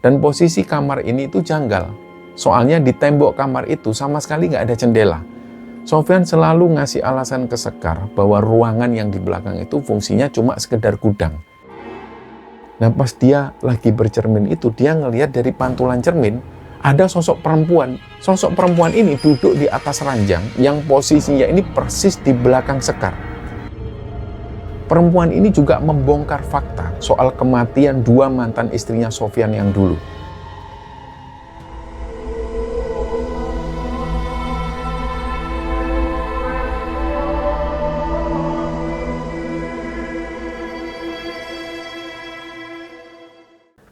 Dan posisi kamar ini itu janggal. Soalnya di tembok kamar itu sama sekali nggak ada jendela. Sofyan selalu ngasih alasan ke Sekar bahwa ruangan yang di belakang itu fungsinya cuma sekedar gudang. Nah pas dia lagi bercermin itu, dia ngelihat dari pantulan cermin ada sosok perempuan. Sosok perempuan ini duduk di atas ranjang yang posisinya ini persis di belakang Sekar. Perempuan ini juga membongkar fakta soal kematian dua mantan istrinya Sofyan yang dulu.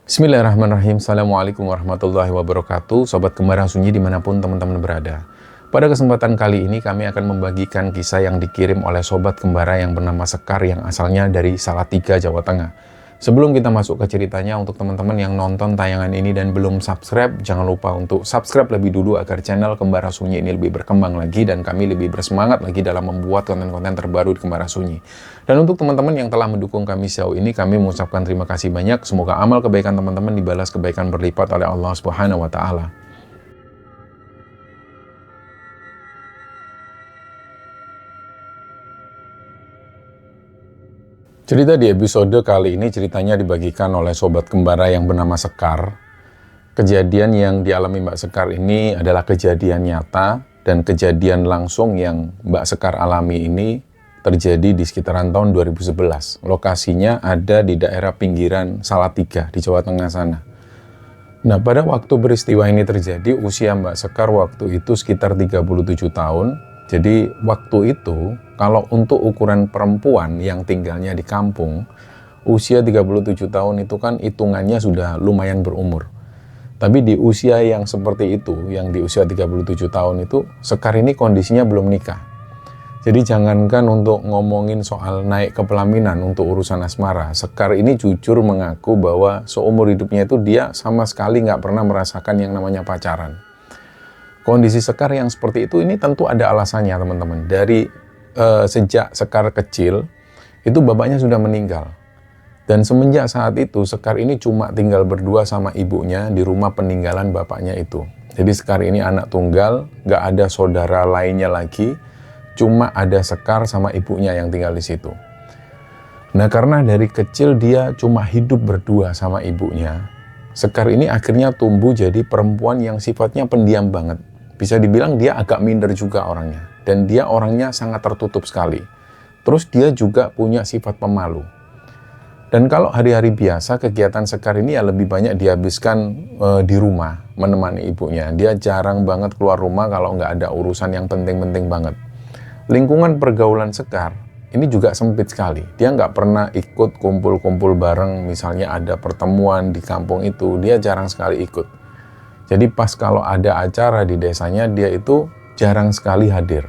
Bismillahirrahmanirrahim. Assalamualaikum warahmatullahi wabarakatuh. Sobat Kembara Sunyi dimanapun teman-teman berada. Pada kesempatan kali ini kami akan membagikan kisah yang dikirim oleh Sobat Kembara yang bernama Sekar yang asalnya dari Salatiga, Jawa Tengah. Sebelum kita masuk ke ceritanya, untuk teman-teman yang nonton tayangan ini dan belum subscribe, jangan lupa untuk subscribe lebih dulu agar channel Kembara Sunyi ini lebih berkembang lagi dan kami lebih bersemangat lagi dalam membuat konten-konten terbaru di Kembara Sunyi. Dan untuk teman-teman yang telah mendukung kami sejauh ini, kami mengucapkan terima kasih banyak. Semoga amal kebaikan teman-teman dibalas kebaikan berlipat oleh Allah Subhanahu wa Ta'ala. Cerita di episode kali ini ceritanya dibagikan oleh Sobat Kembara yang bernama Sekar. Kejadian yang dialami Mbak Sekar ini adalah kejadian nyata dan kejadian langsung yang Mbak Sekar alami ini terjadi di sekitaran tahun 2011. Lokasinya ada di daerah pinggiran Salatiga di Jawa Tengah sana. Nah, pada waktu peristiwa ini terjadi, usia Mbak Sekar waktu itu sekitar 37 tahun. Jadi waktu itu, kalau untuk ukuran perempuan yang tinggalnya di kampung, usia 37 tahun itu kan hitungannya sudah lumayan berumur. Tapi di usia yang seperti itu, yang di usia 37 tahun itu, Sekar ini kondisinya belum nikah. Jadi jangankan untuk ngomongin soal naik ke pelaminan untuk urusan asmara, Sekar ini jujur mengaku bahwa seumur hidupnya itu dia sama sekali nggak pernah merasakan yang namanya pacaran. Kondisi Sekar yang seperti itu ini tentu ada alasannya teman-teman. Dari sejak Sekar kecil, itu bapaknya sudah meninggal. Dan semenjak saat itu, Sekar ini cuma tinggal berdua sama ibunya di rumah peninggalan bapaknya itu. Jadi Sekar ini anak tunggal, nggak ada saudara lainnya lagi, cuma ada Sekar sama ibunya yang tinggal di situ. Nah karena dari kecil dia cuma hidup berdua sama ibunya, Sekar ini akhirnya tumbuh jadi perempuan yang sifatnya pendiam banget. Bisa dibilang dia agak minder juga orangnya. Dan dia orangnya sangat tertutup sekali. Terus dia juga punya sifat pemalu. Dan kalau hari-hari biasa, kegiatan Sekar ini ya lebih banyak dihabiskan di rumah, menemani ibunya. Dia jarang banget keluar rumah kalau nggak ada urusan yang penting-penting banget. Lingkungan pergaulan Sekar ini juga sempit sekali. Dia nggak pernah ikut kumpul-kumpul bareng, misalnya ada pertemuan di kampung itu, dia jarang sekali ikut. Jadi pas kalau ada acara di desanya, dia itu jarang sekali hadir.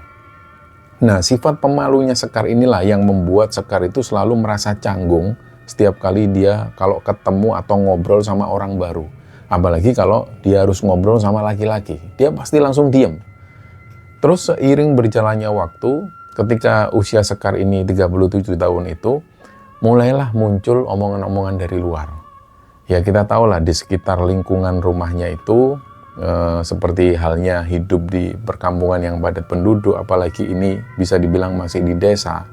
Nah, sifat pemalunya Sekar inilah yang membuat Sekar itu selalu merasa canggung setiap kali dia kalau ketemu atau ngobrol sama orang baru. Apalagi kalau dia harus ngobrol sama laki-laki, dia pasti langsung diem. Terus seiring berjalannya waktu, ketika usia Sekar ini 37 tahun itu, mulailah muncul omongan-omongan dari luar. Ya kita tahulah di sekitar lingkungan rumahnya itu, seperti halnya hidup di perkampungan yang padat penduduk, apalagi ini bisa dibilang masih di desa.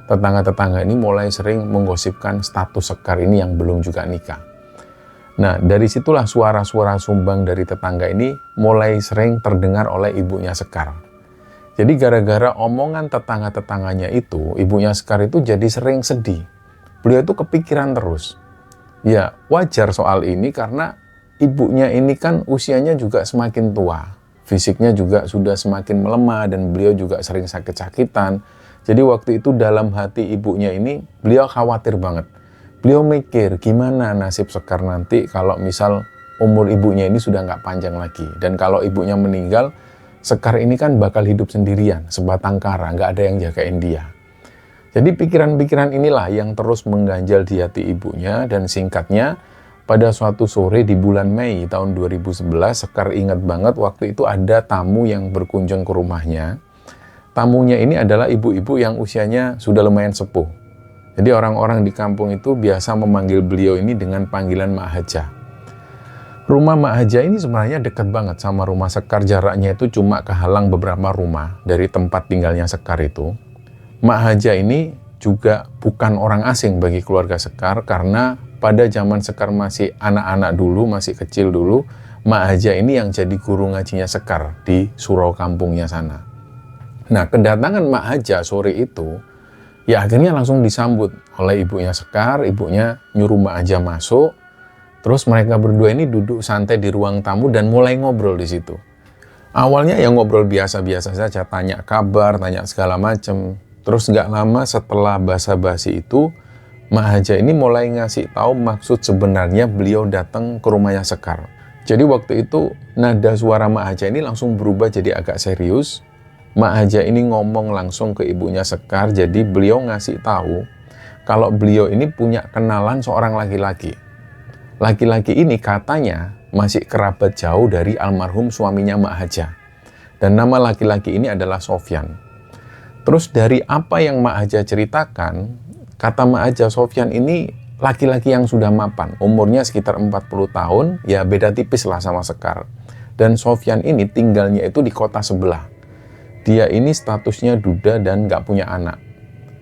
Tetangga-tetangga ini mulai sering menggosipkan status Sekar ini yang belum juga nikah. Nah dari situlah suara-suara sumbang dari tetangga ini mulai sering terdengar oleh ibunya Sekar. Jadi gara-gara omongan tetangga-tetangganya itu, ibunya Sekar itu jadi sering sedih. Beliau itu kepikiran terus. Ya wajar soal ini karena ibunya ini kan usianya juga semakin tua. Fisiknya juga sudah semakin melemah dan beliau juga sering sakit-sakitan. Jadi waktu itu dalam hati ibunya ini beliau khawatir banget. Beliau mikir gimana nasib Sekar nanti kalau misal umur ibunya ini sudah nggak panjang lagi. Dan kalau ibunya meninggal, Sekar ini kan bakal hidup sendirian, sebatang kara, nggak ada yang jagain dia. Jadi pikiran-pikiran inilah yang terus mengganjal di hati ibunya dan singkatnya pada suatu sore di bulan Mei tahun 2011 Sekar ingat banget waktu itu ada tamu yang berkunjung ke rumahnya. Tamunya ini adalah ibu-ibu yang usianya sudah lumayan sepuh. Jadi orang-orang di kampung itu biasa memanggil beliau ini dengan panggilan Mak Hajah. Rumah Mak Haja ini sebenarnya dekat banget sama rumah Sekar, jaraknya itu cuma kehalang beberapa rumah dari tempat tinggalnya Sekar itu. Mak Haja ini juga bukan orang asing bagi keluarga Sekar, karena pada zaman Sekar masih anak-anak dulu, masih kecil dulu, Mak Haja ini yang jadi guru ngajinya Sekar di surau kampungnya sana. Nah, kedatangan Mak Haja sore itu, ya akhirnya langsung disambut oleh ibunya Sekar. Ibunya nyuruh Mak Haja masuk, terus mereka berdua ini duduk santai di ruang tamu dan mulai ngobrol di situ. Awalnya ya ngobrol biasa-biasa saja, tanya kabar, tanya segala macem. Terus nggak lama setelah basa-basi itu, Mak Haja ini mulai ngasih tahu maksud sebenarnya beliau datang ke rumahnya Sekar. Jadi waktu itu nada suara Mak Haja ini langsung berubah jadi agak serius. Mak Haja ini ngomong langsung ke ibunya Sekar, jadi beliau ngasih tahu kalau beliau ini punya kenalan seorang laki-laki. Laki-laki ini katanya masih kerabat jauh dari almarhum suaminya Mak Haja. Dan nama laki-laki ini adalah Sofyan. Terus dari apa yang Mak Haja ceritakan, kata Mak Haja, Sofyan ini laki-laki yang sudah mapan, umurnya sekitar 40 tahun, ya beda tipis lah sama Sekar. Dan Sofyan ini tinggalnya itu di kota sebelah. Dia ini statusnya duda dan nggak punya anak.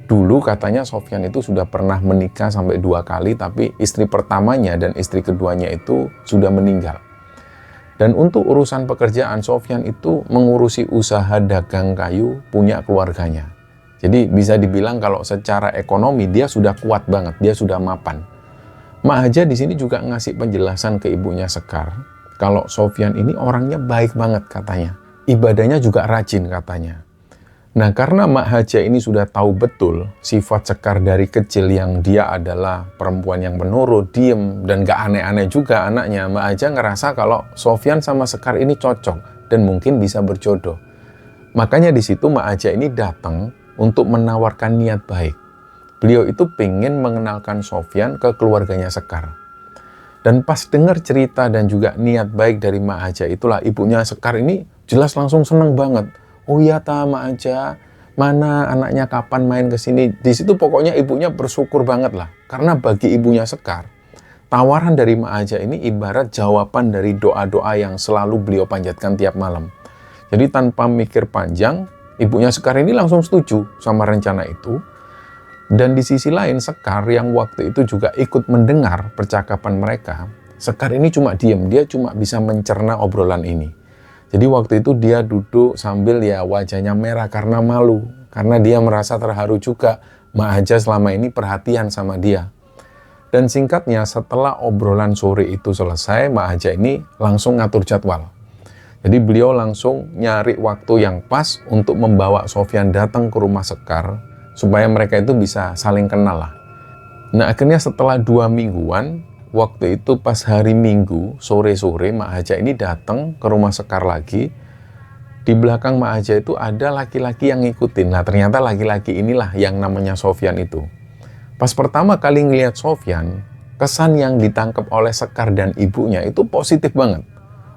Dulu katanya Sofyan itu sudah pernah menikah sampai 2 kali, tapi istri pertamanya dan istri keduanya itu sudah meninggal. Dan untuk urusan pekerjaan, Sofyan itu mengurusi usaha dagang kayu punya keluarganya. Jadi bisa dibilang kalau secara ekonomi dia sudah kuat banget, dia sudah mapan. Mak Haja di sini juga ngasih penjelasan ke ibunya Sekar, kalau Sofyan ini orangnya baik banget katanya. Ibadahnya juga rajin katanya. Nah, karena Mak Haja ini sudah tahu betul sifat Sekar dari kecil, yang dia adalah perempuan yang penurut, diem, dan gak aneh-aneh juga anaknya, Mak Haja ngerasa kalau Sofyan sama Sekar ini cocok dan mungkin bisa berjodoh. Makanya di situ Mak Haja ini datang untuk menawarkan niat baik. Beliau itu pengen mengenalkan Sofyan ke keluarganya Sekar. Dan pas dengar cerita dan juga niat baik dari Mak Haja itulah, ibunya Sekar ini jelas langsung seneng banget. Oh iya ta Mak Haja, mana anaknya kapan main ke sini? Di situ pokoknya ibunya bersyukur banget lah. Karena bagi ibunya Sekar, tawaran dari Mak Haja ini ibarat jawaban dari doa-doa yang selalu beliau panjatkan tiap malam. Jadi tanpa mikir panjang, ibunya Sekar ini langsung setuju sama rencana itu. Dan di sisi lain, Sekar yang waktu itu juga ikut mendengar percakapan mereka, Sekar ini cuma diem, dia cuma bisa mencerna obrolan ini. Jadi waktu itu dia duduk sambil ya wajahnya merah karena malu. Karena dia merasa terharu juga, Mak Haja selama ini perhatian sama dia. Dan singkatnya, setelah obrolan sore itu selesai, Mak Haja ini langsung ngatur jadwal. Jadi beliau langsung nyari waktu yang pas untuk membawa Sofyan datang ke rumah Sekar, supaya mereka itu bisa saling kenal lah. Nah akhirnya setelah 2 mingguan, waktu itu pas hari Minggu, sore-sore Mak Haja ini datang ke rumah Sekar lagi. Di belakang Mak Haja itu ada laki-laki yang ngikutin. Nah ternyata laki-laki inilah yang namanya Sofyan itu. Pas pertama kali ngelihat Sofyan, kesan yang ditangkap oleh Sekar dan ibunya itu positif banget.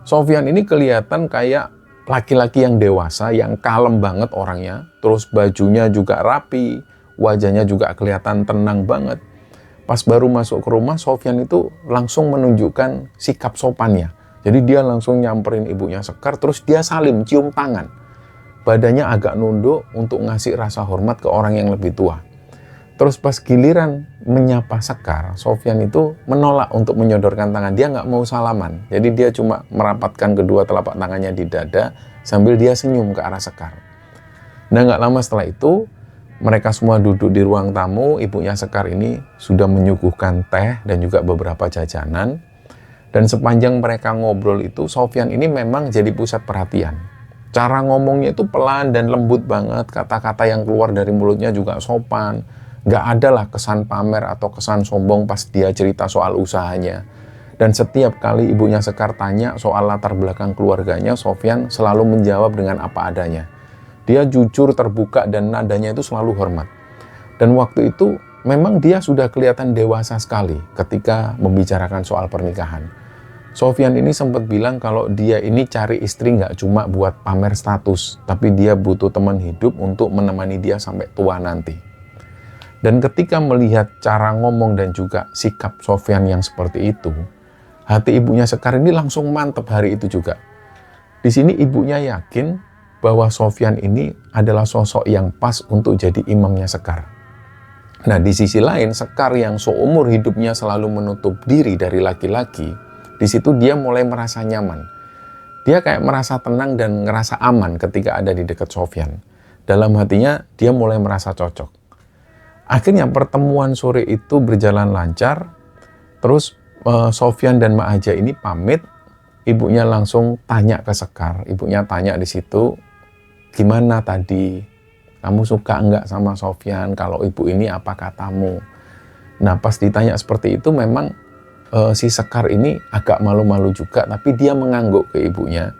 Sofyan ini kelihatan kayak laki-laki yang dewasa, yang kalem banget orangnya. Terus bajunya juga rapi, wajahnya juga kelihatan tenang banget. Pas baru masuk ke rumah, Sofyan itu langsung menunjukkan sikap sopannya. Jadi dia langsung nyamperin ibunya Sekar, terus dia salim, cium tangan. Badannya agak nunduk untuk ngasih rasa hormat ke orang yang lebih tua. Terus pas giliran menyapa Sekar, Sofyan itu menolak untuk menyodorkan tangan. Dia nggak mau salaman. Jadi dia cuma merapatkan kedua telapak tangannya di dada sambil dia senyum ke arah Sekar. Nah nggak lama setelah itu, mereka semua duduk di ruang tamu. Ibunya Sekar ini sudah menyuguhkan teh dan juga beberapa jajanan. Dan sepanjang mereka ngobrol itu, Sofyan ini memang jadi pusat perhatian. Cara ngomongnya itu pelan dan lembut banget. Kata-kata yang keluar dari mulutnya juga sopan. Gak ada lah kesan pamer atau kesan sombong pas dia cerita soal usahanya. Dan setiap kali ibunya Sekar tanya soal latar belakang keluarganya, Sofyan selalu menjawab dengan apa adanya. Dia jujur, terbuka, dan nadanya itu selalu hormat. Dan waktu itu memang dia sudah kelihatan dewasa sekali ketika membicarakan soal pernikahan. Sofyan ini sempat bilang kalau dia ini cari istri nggak cuma buat pamer status, tapi dia butuh teman hidup untuk menemani dia sampai tua nanti. Dan ketika melihat cara ngomong dan juga sikap Sofyan yang seperti itu, Hati ibunya Sekar ini langsung mantep hari itu juga. Di sini ibunya yakin bahwa Sofyan ini adalah sosok yang pas untuk jadi imamnya Sekar. Nah, di sisi lain, Sekar yang seumur hidupnya selalu menutup diri dari laki-laki, di situ dia mulai merasa nyaman. Dia kayak merasa tenang dan ngerasa aman ketika ada di dekat Sofyan. Dalam hatinya, dia mulai merasa cocok. Akhirnya pertemuan sore itu berjalan lancar. Terus Sofyan dan Mak Haja ini pamit. Ibunya langsung tanya ke Sekar. Ibunya tanya di situ, gimana tadi? Kamu suka enggak sama Sofyan? Kalau ibu ini apa katamu? Nah, pas ditanya seperti itu memang si Sekar ini agak malu-malu juga, tapi dia mengangguk ke ibunya.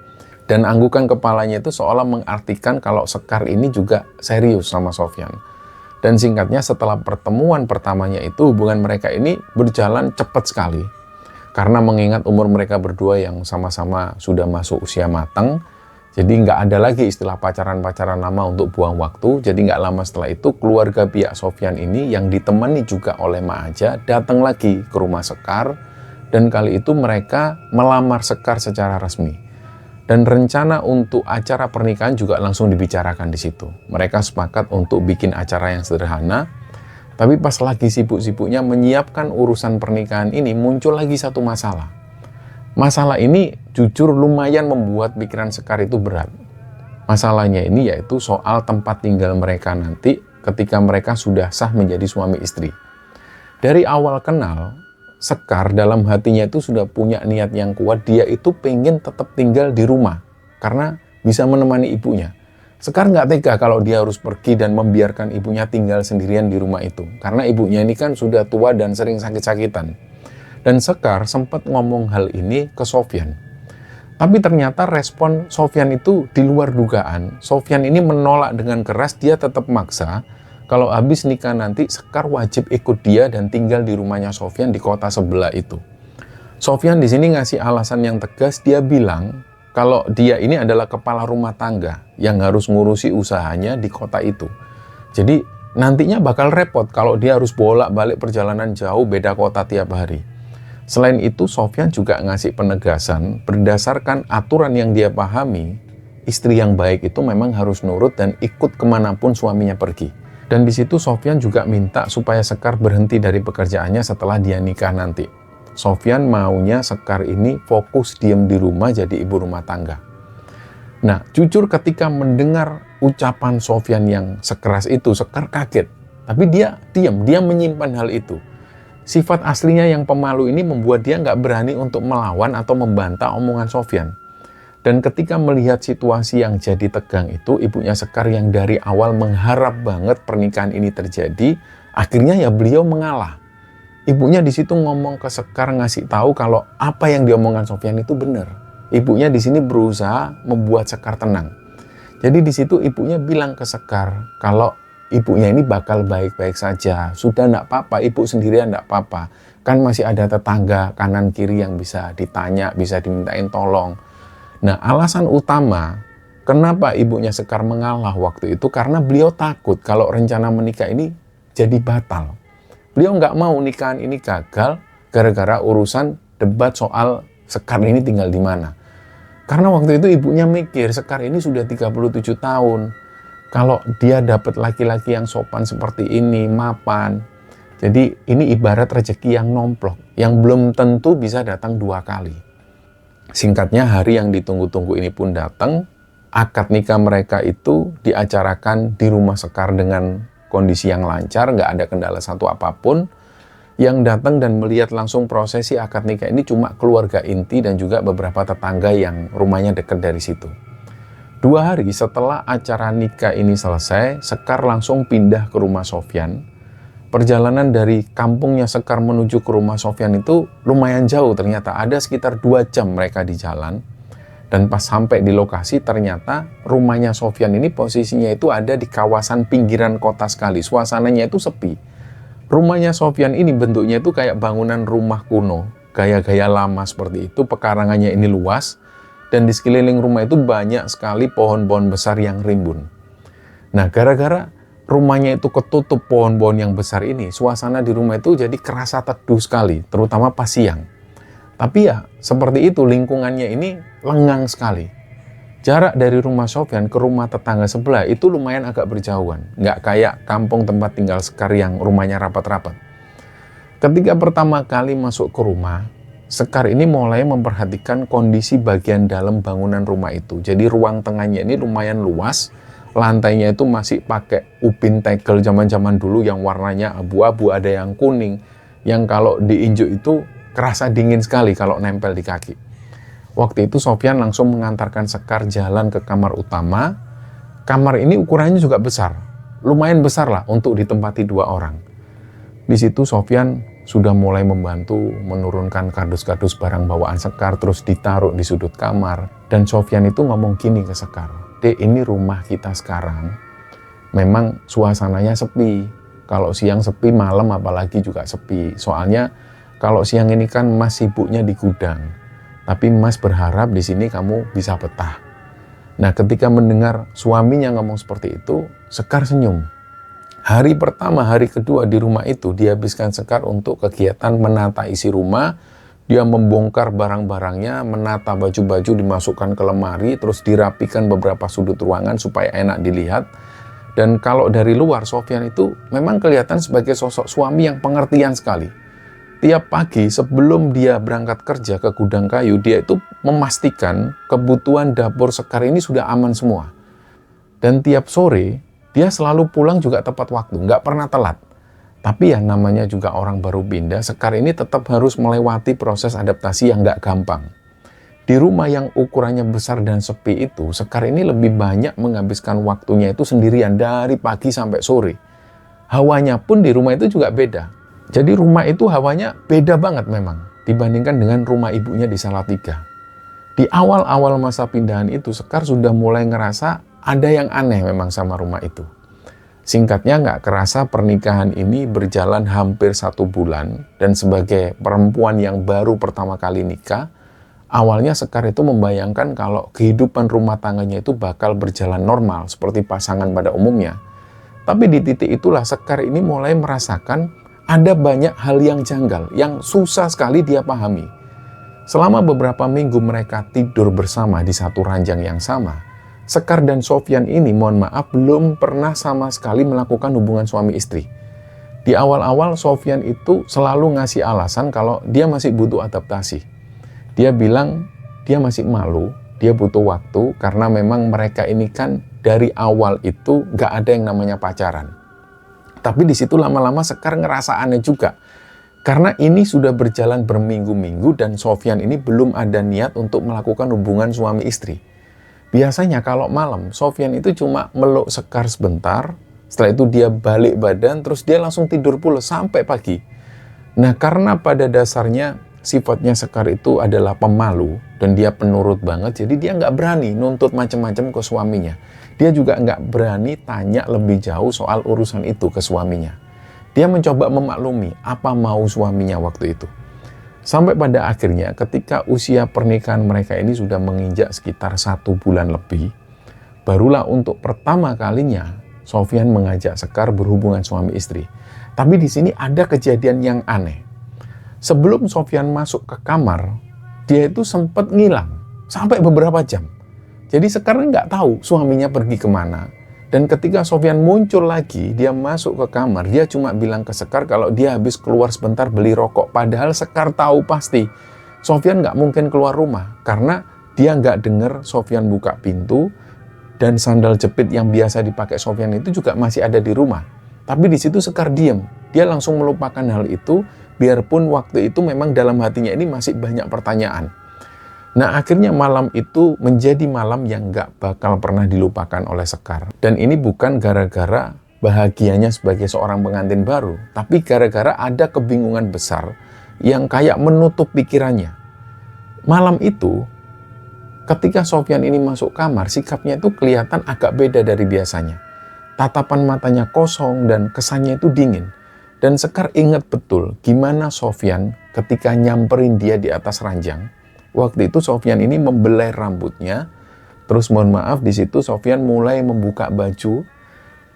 Dan anggukan kepalanya itu seolah mengartikan kalau Sekar ini juga serius sama Sofyan. Dan singkatnya setelah pertemuan pertamanya itu hubungan mereka ini berjalan cepat sekali. Karena mengingat umur mereka berdua yang sama-sama sudah masuk usia matang, jadi nggak ada lagi istilah pacaran-pacaran lama untuk buang waktu. Jadi nggak lama setelah itu keluarga pihak Sofyan ini yang ditemani juga oleh Mak Haja datang lagi ke rumah Sekar. Dan kali itu mereka melamar Sekar secara resmi. Dan rencana untuk acara pernikahan juga langsung dibicarakan di situ. Mereka sepakat untuk bikin acara yang sederhana. Tapi pas lagi sibuk-sibuknya menyiapkan urusan pernikahan ini, muncul lagi satu masalah. Masalah ini jujur lumayan membuat pikiran Sekar itu berat. Masalahnya ini yaitu soal tempat tinggal mereka nanti ketika mereka sudah sah menjadi suami istri. Dari awal kenal, Sekar dalam hatinya itu sudah punya niat yang kuat, dia itu pengen tetap tinggal di rumah karena bisa menemani ibunya. Sekar nggak tega kalau dia harus pergi dan membiarkan ibunya tinggal sendirian di rumah itu. Karena ibunya ini kan sudah tua dan sering sakit-sakitan. Dan Sekar sempat ngomong hal ini ke Sofyan. Tapi ternyata respon Sofyan itu di luar dugaan. Sofyan ini menolak dengan keras, dia tetap maksa. Kalau habis nikah nanti, Sekar wajib ikut dia dan tinggal di rumahnya Sofyan di kota sebelah itu. Sofyan di sini ngasih alasan yang tegas, dia bilang kalau dia ini adalah kepala rumah tangga yang harus ngurusi usahanya di kota itu. Jadi nantinya bakal repot kalau dia harus bolak-balik perjalanan jauh beda kota tiap hari. Selain itu, Sofyan juga ngasih penegasan berdasarkan aturan yang dia pahami, istri yang baik itu memang harus nurut dan ikut kemanapun suaminya pergi. Dan di situ Sofyan juga minta supaya Sekar berhenti dari pekerjaannya setelah dia nikah nanti. Sofyan maunya Sekar ini fokus diem di rumah jadi ibu rumah tangga. Nah, jujur ketika mendengar ucapan Sofyan yang sekeras itu, Sekar kaget. Tapi dia diam, dia menyimpan hal itu. Sifat aslinya yang pemalu ini membuat dia nggak berani untuk melawan atau membantah omongan Sofyan. Dan ketika melihat situasi yang jadi tegang itu, ibunya Sekar yang dari awal mengharap banget pernikahan ini terjadi, akhirnya ya beliau mengalah. Ibunya di situ ngomong ke Sekar, ngasih tahu kalau apa yang diomongkan Sofyan itu benar. Ibunya di sini berusaha membuat Sekar tenang. Jadi di situ ibunya bilang ke Sekar kalau ibunya ini bakal baik-baik saja. Sudah enggak apa-apa, ibu sendirian enggak apa-apa. Kan masih ada tetangga kanan kiri yang bisa ditanya, bisa dimintain tolong. Nah, alasan utama kenapa ibunya Sekar mengalah waktu itu karena beliau takut kalau rencana menikah ini jadi batal. Beliau nggak mau nikahan ini gagal gara-gara urusan debat soal Sekar ini tinggal di mana. Karena waktu itu ibunya mikir Sekar ini sudah 37 tahun. Kalau dia dapat laki-laki yang sopan seperti ini, mapan. Jadi ini ibarat rezeki yang nomplok, yang belum tentu bisa datang 2 kali. Singkatnya, hari yang ditunggu-tunggu ini pun datang. Akad nikah mereka itu diacarakan di rumah Sekar dengan kondisi yang lancar, nggak ada kendala satu apapun. Yang datang dan melihat langsung prosesi akad nikah ini cuma keluarga inti dan juga beberapa tetangga yang rumahnya dekat dari situ. 2 hari setelah acara nikah ini selesai, Sekar langsung pindah ke rumah Sofyan. Perjalanan dari kampungnya Sekar menuju ke rumah Sofyan itu lumayan jauh ternyata. Ada sekitar 2 jam mereka di jalan. Dan pas sampai di lokasi ternyata rumahnya Sofyan ini posisinya itu ada di kawasan pinggiran kota sekali. Suasananya itu sepi. Rumahnya Sofyan ini bentuknya itu kayak bangunan rumah kuno. Gaya-gaya lama seperti itu. Pekarangannya ini luas. Dan di sekeliling rumah itu banyak sekali pohon-pohon besar yang rimbun. Nah, gara-gara rumahnya itu ketutup pohon-pohon yang besar ini, suasana di rumah itu jadi kerasa teduh sekali, terutama pas siang. Tapi ya seperti itu, lingkungannya ini lengang sekali. Jarak dari rumah Sofyan ke rumah tetangga sebelah itu lumayan agak berjauhan. Nggak kayak kampung tempat tinggal Sekar yang rumahnya rapat-rapat. Ketika pertama kali masuk ke rumah, Sekar ini mulai memperhatikan kondisi bagian dalam bangunan rumah itu. Jadi ruang tengahnya ini lumayan luas. Lantainya itu masih pakai ubin tegel zaman-zaman dulu yang warnanya abu-abu, ada yang kuning. Yang kalau diinjek itu kerasa dingin sekali kalau nempel di kaki. Waktu itu Sofyan langsung mengantarkan Sekar jalan ke kamar utama. Kamar ini ukurannya juga besar. Lumayan besar lah untuk ditempati 2 orang. Di situ Sofyan sudah mulai membantu menurunkan kardus-kardus barang bawaan Sekar, terus ditaruh di sudut kamar. Dan Sofyan itu ngomong gini ke Sekar, "Dek, ini rumah kita sekarang. Memang suasananya sepi. Kalau siang sepi, malam apalagi juga sepi. Soalnya kalau siang ini kan Mas sibuknya di gudang. Tapi Mas berharap di sini kamu bisa betah." Nah, ketika mendengar suaminya ngomong seperti itu, Sekar senyum. Hari pertama, hari kedua di rumah itu dihabiskan Sekar untuk kegiatan menata isi rumah. Dia membongkar barang-barangnya, menata baju-baju, dimasukkan ke lemari, terus dirapikan beberapa sudut ruangan supaya enak dilihat. Dan kalau dari luar, Sofyan itu memang kelihatan sebagai sosok suami yang pengertian sekali. Tiap pagi sebelum dia berangkat kerja ke gudang kayu, dia itu memastikan kebutuhan dapur Sekar ini sudah aman semua. Dan tiap sore, dia selalu pulang juga tepat waktu, nggak pernah telat. Tapi ya namanya juga orang baru pindah, Sekar ini tetap harus melewati proses adaptasi yang nggak gampang. Di rumah yang ukurannya besar dan sepi itu, Sekar ini lebih banyak menghabiskan waktunya itu sendirian dari pagi sampai sore. Hawanya pun di rumah itu juga beda. Jadi rumah itu hawanya beda banget memang dibandingkan dengan rumah ibunya di Salatiga. Di awal-awal masa pindahan itu, Sekar sudah mulai ngerasa ada yang aneh memang sama rumah itu. Singkatnya, nggak kerasa pernikahan ini berjalan hampir 1 bulan, dan sebagai perempuan yang baru pertama kali nikah, awalnya Sekar itu membayangkan kalau kehidupan rumah tangganya itu bakal berjalan normal seperti pasangan pada umumnya. Tapi di titik itulah Sekar ini mulai merasakan ada banyak hal yang janggal, yang susah sekali dia pahami. Selama beberapa minggu mereka tidur bersama di satu ranjang yang sama, Sekar dan Sofyan ini, mohon maaf, belum pernah sama sekali melakukan hubungan suami istri. Di awal-awal Sofyan itu selalu ngasih alasan kalau dia masih butuh adaptasi. Dia bilang dia masih malu, dia butuh waktu, karena memang mereka ini kan dari awal itu gak ada yang namanya pacaran. Tapi di situ lama-lama Sekar ngerasa aneh juga. Karena ini sudah berjalan berminggu-minggu dan Sofyan ini belum ada niat untuk melakukan hubungan suami istri. Biasanya kalau malam, Sofyan itu cuma meluk Sekar sebentar, setelah itu dia balik badan, terus dia langsung tidur pula sampai pagi. Nah, karena pada dasarnya sifatnya Sekar itu adalah pemalu dan dia penurut banget, jadi dia nggak berani nuntut macam-macam ke suaminya. Dia juga nggak berani tanya lebih jauh soal urusan itu ke suaminya. Dia mencoba memaklumi apa mau suaminya waktu itu. Sampai pada akhirnya ketika usia pernikahan mereka ini sudah menginjak sekitar 1 bulan lebih, barulah untuk pertama kalinya Sofyan mengajak Sekar berhubungan suami istri. Tapi di sini ada kejadian yang aneh. Sebelum Sofyan masuk ke kamar, dia itu sempat ngilang sampai beberapa jam. Jadi Sekar nggak tahu suaminya pergi kemana. Dan ketika Sofyan muncul lagi, dia masuk ke kamar, dia cuma bilang ke Sekar kalau dia habis keluar sebentar beli rokok. Padahal Sekar tahu pasti Sofyan nggak mungkin keluar rumah, karena dia nggak dengar Sofyan buka pintu, dan sandal jepit yang biasa dipakai Sofyan itu juga masih ada di rumah. Tapi di situ Sekar diem. Dia langsung melupakan hal itu, biarpun waktu itu memang dalam hatinya ini masih banyak pertanyaan. Nah, akhirnya malam itu menjadi malam yang gak bakal pernah dilupakan oleh Sekar. Dan ini bukan gara-gara bahagianya sebagai seorang pengantin baru, tapi gara-gara ada kebingungan besar yang kayak menutup pikirannya. Malam itu, ketika Sofyan ini masuk kamar, sikapnya itu kelihatan agak beda dari biasanya. Tatapan matanya kosong dan kesannya itu dingin. Dan Sekar ingat betul gimana Sofyan ketika nyamperin dia di atas ranjang. Waktu itu Sofyan ini membelai rambutnya, terus mohon maaf di situ Sofyan mulai membuka baju.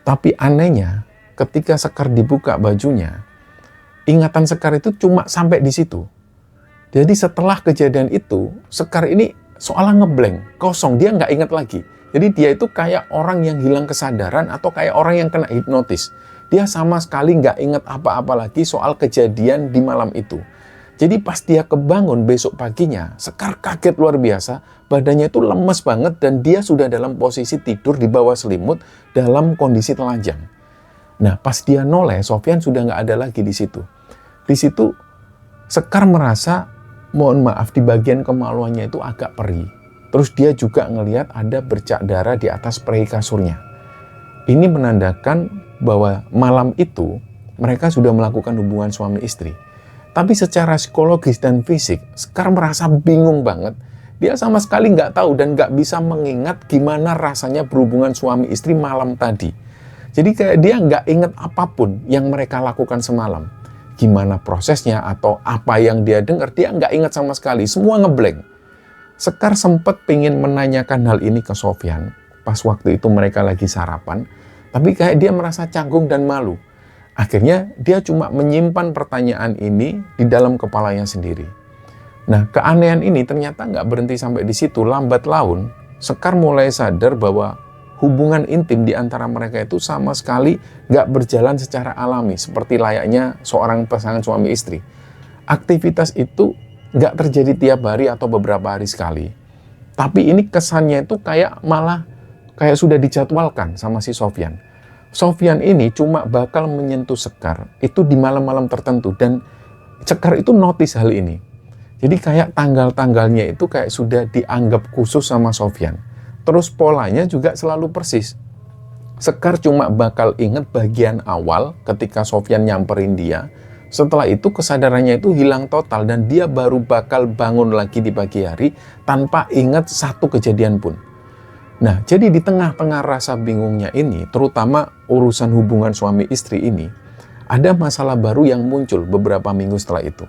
Tapi anehnya, ketika Sekar dibuka bajunya, ingatan Sekar itu cuma sampai di situ. Jadi setelah kejadian itu, Sekar ini soalnya ngeblank, kosong, dia nggak ingat lagi. Jadi dia itu kayak orang yang hilang kesadaran atau kayak orang yang kena hipnotis. Dia sama sekali nggak ingat apa-apa lagi soal kejadian di malam itu. Jadi pas dia kebangun besok paginya, Sekar kaget luar biasa, badannya itu lemes banget dan dia sudah dalam posisi tidur di bawah selimut dalam kondisi telanjang. Nah pas dia noleh, Sofyan sudah nggak ada lagi di situ. Di situ Sekar merasa, mohon maaf, di bagian kemaluannya itu agak perih. Terus dia juga ngelihat ada bercak darah di atas prei kasurnya. Ini menandakan bahwa malam itu mereka sudah melakukan hubungan suami istri. Tapi secara psikologis dan fisik, Sekar merasa bingung banget. Dia sama sekali nggak tahu dan nggak bisa mengingat gimana rasanya berhubungan suami istri malam tadi. Jadi kayak dia nggak ingat apapun yang mereka lakukan semalam. Gimana prosesnya atau apa yang dia dengar, dia nggak ingat sama sekali. Semua ngeblank. Sekar sempat pengen menanyakan hal ini ke Sofyan. Pas waktu itu mereka lagi sarapan. Tapi kayak dia merasa canggung dan malu. Akhirnya dia cuma menyimpan pertanyaan ini di dalam kepalanya sendiri. Nah keanehan ini ternyata nggak berhenti sampai di situ. Lambat laun Sekar mulai sadar bahwa hubungan intim di antara mereka itu sama sekali nggak berjalan secara alami, seperti layaknya seorang pasangan suami istri. Aktivitas itu nggak terjadi tiap hari atau beberapa hari sekali. Tapi ini kesannya itu kayak malah kayak sudah dijadwalkan sama si Sofyan. Sofyan ini cuma bakal menyentuh Sekar itu di malam-malam tertentu dan Sekar itu notice hal ini. Jadi kayak tanggal-tanggalnya itu kayak sudah dianggap khusus sama Sofyan. Terus polanya juga selalu persis. Sekar cuma bakal inget bagian awal ketika Sofyan nyamperin dia. Setelah itu kesadarannya itu hilang total dan dia baru bakal bangun lagi di pagi hari tanpa ingat satu kejadian pun. Nah, jadi di tengah-tengah rasa bingungnya ini, terutama urusan hubungan suami istri ini, ada masalah baru yang muncul beberapa minggu setelah itu.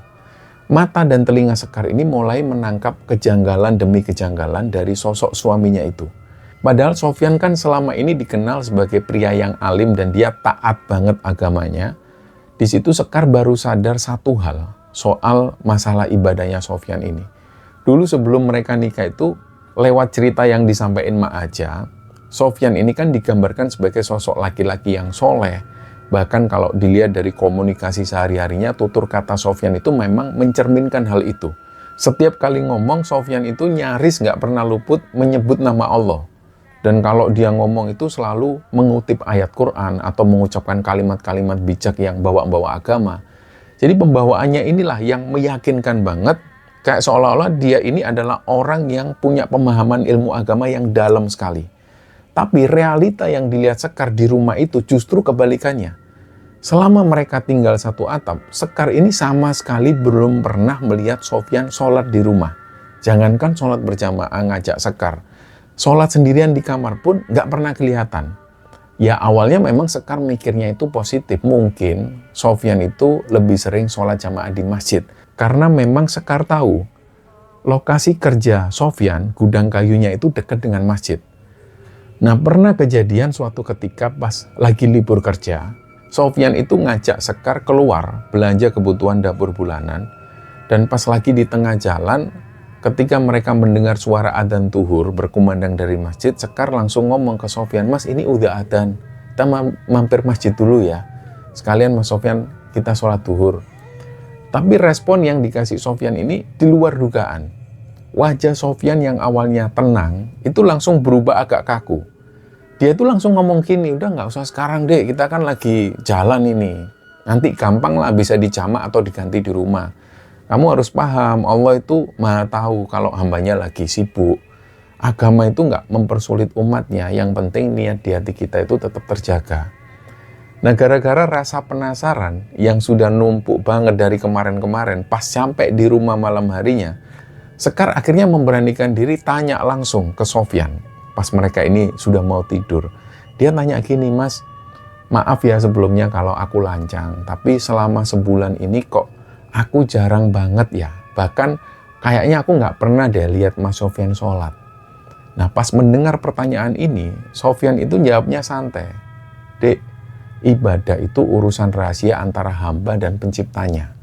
Mata dan telinga Sekar ini mulai menangkap kejanggalan demi kejanggalan dari sosok suaminya itu. Padahal Sofyan kan selama ini dikenal sebagai pria yang alim dan dia taat banget agamanya. Di situ Sekar baru sadar satu hal soal masalah ibadahnya Sofyan ini. Dulu sebelum mereka nikah itu, lewat cerita yang disampaikan Mak Aja, Sofyan ini kan digambarkan sebagai sosok laki-laki yang soleh. Bahkan kalau dilihat dari komunikasi sehari-harinya, tutur kata Sofyan itu memang mencerminkan hal itu. Setiap kali ngomong, Sofyan itu nyaris nggak pernah luput menyebut nama Allah. Dan kalau dia ngomong itu selalu mengutip ayat Quran atau mengucapkan kalimat-kalimat bijak yang bawa-bawa agama. Jadi pembawaannya inilah yang meyakinkan banget, kayak seolah-olah dia ini adalah orang yang punya pemahaman ilmu agama yang dalam sekali. Tapi realita yang dilihat Sekar di rumah itu justru kebalikannya. Selama mereka tinggal satu atap, Sekar ini sama sekali belum pernah melihat Sofyan sholat di rumah. Jangankan sholat berjamaah ngajak Sekar, sholat sendirian di kamar pun nggak pernah kelihatan. Ya awalnya memang Sekar mikirnya itu positif. Mungkin Sofyan itu lebih sering sholat jamaah di masjid. Karena memang Sekar tahu, lokasi kerja Sofyan, gudang kayunya itu dekat dengan masjid. Nah pernah kejadian suatu ketika pas lagi libur kerja, Sofyan itu ngajak Sekar keluar belanja kebutuhan dapur bulanan. Dan pas lagi di tengah jalan, ketika mereka mendengar suara adzan zuhur berkumandang dari masjid, Sekar langsung ngomong ke Sofyan, "Mas ini udah adzan, kita mampir masjid dulu ya. Sekalian Mas Sofyan kita sholat zuhur." Tapi respon yang dikasih Sofyan ini di luar dugaan. Wajah Sofyan yang awalnya tenang, itu langsung berubah agak kaku. Dia itu langsung ngomong gini, "Udah nggak usah sekarang deh, kita kan lagi jalan ini. Nanti gampang lah bisa dijamak atau diganti di rumah. Kamu harus paham, Allah itu maha tahu kalau hambanya lagi sibuk. Agama itu nggak mempersulit umatnya, yang penting niat di hati kita itu tetap terjaga." Nah gara-gara rasa penasaran yang sudah numpuk banget dari kemarin-kemarin, pas sampai di rumah malam harinya, Sekar akhirnya memberanikan diri tanya langsung ke Sofyan. Pas mereka ini sudah mau tidur, dia tanya gini, "Mas, maaf ya sebelumnya kalau aku lancang, tapi selama sebulan ini kok aku jarang banget ya. Bahkan kayaknya aku nggak pernah deh lihat Mas Sofyan sholat." Nah pas mendengar pertanyaan ini, Sofyan itu jawabnya santai. "Dek, ibadah itu urusan rahasia antara hamba dan penciptanya.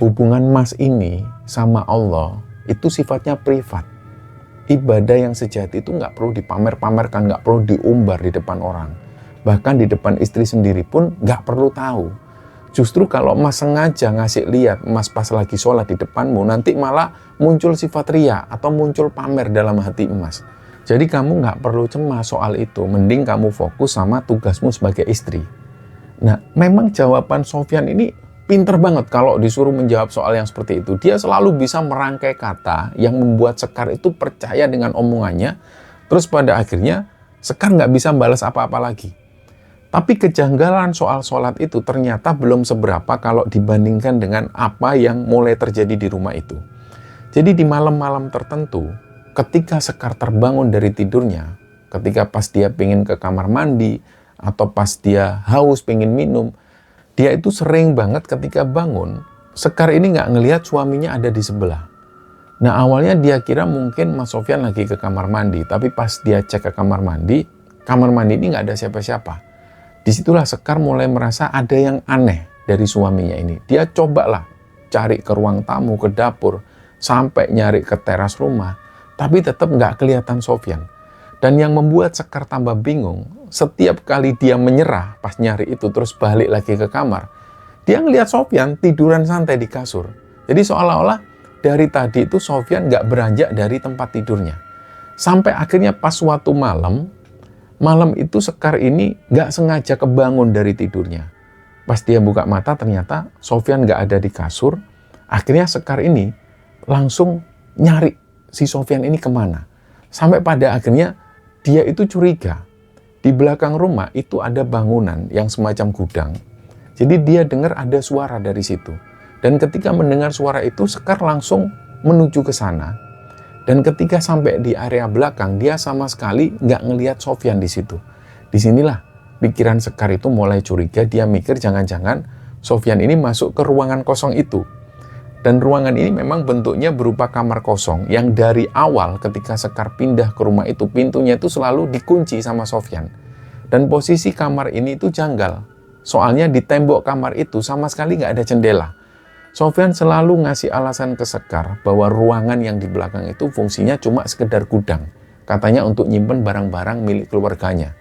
hubungan Mas ini sama Allah itu sifatnya privat. Ibadah yang sejati itu nggak perlu dipamer-pamerkan, nggak perlu diumbar di depan orang. Bahkan di depan istri sendiri pun nggak perlu tahu. Justru kalau Mas sengaja ngasih lihat Mas pas lagi sholat di depanmu, nanti malah muncul sifat ria atau muncul pamer dalam hati Mas. Jadi kamu nggak perlu cemas soal itu, mending kamu fokus sama tugasmu sebagai istri. Nah, memang jawaban Sofyan ini pinter banget kalau disuruh menjawab soal yang seperti itu. Dia selalu bisa merangkai kata yang membuat Sekar itu percaya dengan omongannya, terus pada akhirnya Sekar nggak bisa balas apa-apa lagi. Tapi kejanggalan soal sholat itu ternyata belum seberapa kalau dibandingkan dengan apa yang mulai terjadi di rumah itu. Jadi di malam-malam tertentu, ketika Sekar terbangun dari tidurnya, ketika pas dia pengen ke kamar mandi, atau pas dia haus pengen minum, dia itu sering banget ketika bangun, Sekar ini nggak ngelihat suaminya ada di sebelah. Nah awalnya dia kira mungkin Mas Sofyan lagi ke kamar mandi, tapi pas dia cek ke kamar mandi ini nggak ada siapa-siapa. Disitulah Sekar mulai merasa ada yang aneh dari suaminya ini. Dia cobalah cari ke ruang tamu, ke dapur, sampai nyari ke teras rumah, tapi tetap nggak kelihatan Sofyan. Dan yang membuat Sekar tambah bingung, setiap kali dia menyerah pas nyari itu terus balik lagi ke kamar, dia ngelihat Sofyan tiduran santai di kasur. Jadi seolah-olah dari tadi itu Sofyan nggak beranjak dari tempat tidurnya. Sampai akhirnya pas suatu malam itu Sekar ini nggak sengaja kebangun dari tidurnya. Pas dia buka mata ternyata Sofyan nggak ada di kasur. Akhirnya Sekar ini langsung nyari si Sofyan ini kemana. Sampai pada akhirnya dia itu curiga. Di belakang rumah itu ada bangunan yang semacam gudang. Jadi dia dengar ada suara dari situ. Dan ketika mendengar suara itu Sekar langsung menuju ke sana. Dan ketika sampai di area belakang, dia sama sekali nggak ngelihat Sofyan di situ. Disinilah pikiran Sekar itu mulai curiga. Dia mikir jangan-jangan Sofyan ini masuk ke ruangan kosong itu. Dan ruangan ini memang bentuknya berupa kamar kosong yang dari awal ketika Sekar pindah ke rumah itu, pintunya itu selalu dikunci sama Sofyan. Dan posisi kamar ini itu janggal. Soalnya di tembok kamar itu sama sekali nggak ada jendela. Sofyan selalu ngasih alasan ke Sekar bahwa ruangan yang di belakang itu fungsinya cuma sekedar gudang. Katanya untuk nyimpen barang-barang milik keluarganya.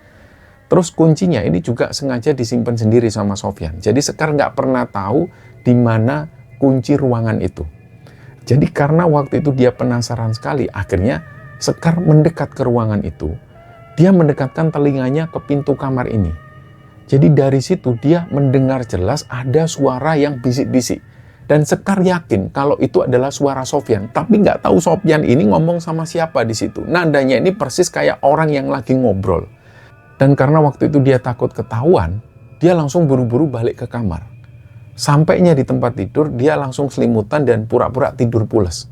Terus kuncinya ini juga sengaja disimpan sendiri sama Sofyan. Jadi Sekar nggak pernah tahu di mana kunci ruangan itu. Jadi karena waktu itu dia penasaran sekali, akhirnya Sekar mendekat ke ruangan itu. Dia mendekatkan telinganya ke pintu kamar ini. Jadi dari situ dia mendengar jelas ada suara yang bisik-bisik. Dan Sekar yakin kalau itu adalah suara Sofyan, tapi nggak tahu Sofyan ini ngomong sama siapa di situ. Nadanya ini persis kayak orang yang lagi ngobrol. Dan karena waktu itu dia takut ketahuan, dia langsung buru-buru balik ke kamar. Sampainya di tempat tidur, dia langsung selimutan dan pura-pura tidur pules.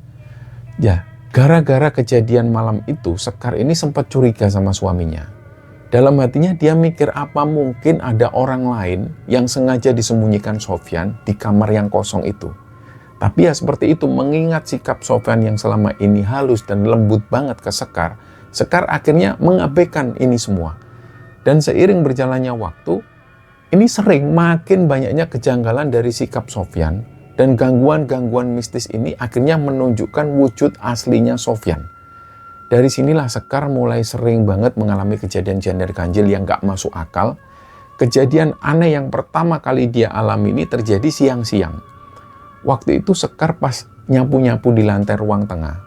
Ya, gara-gara kejadian malam itu, Sekar ini sempat curiga sama suaminya. Dalam hatinya dia mikir apa mungkin ada orang lain yang sengaja disembunyikan Sofyan di kamar yang kosong itu. Tapi ya seperti itu, mengingat sikap Sofyan yang selama ini halus dan lembut banget ke Sekar, Sekar akhirnya mengabaikan ini semua. Dan seiring berjalannya waktu, ini sering makin banyaknya kejanggalan dari sikap Sofyan, dan gangguan-gangguan mistis ini akhirnya menunjukkan wujud aslinya Sofyan. Dari sinilah Sekar mulai sering banget mengalami kejadian janda ganjil yang gak masuk akal. Kejadian aneh yang pertama kali dia alami ini terjadi siang-siang. Waktu itu Sekar pas nyapu-nyapu di lantai ruang tengah.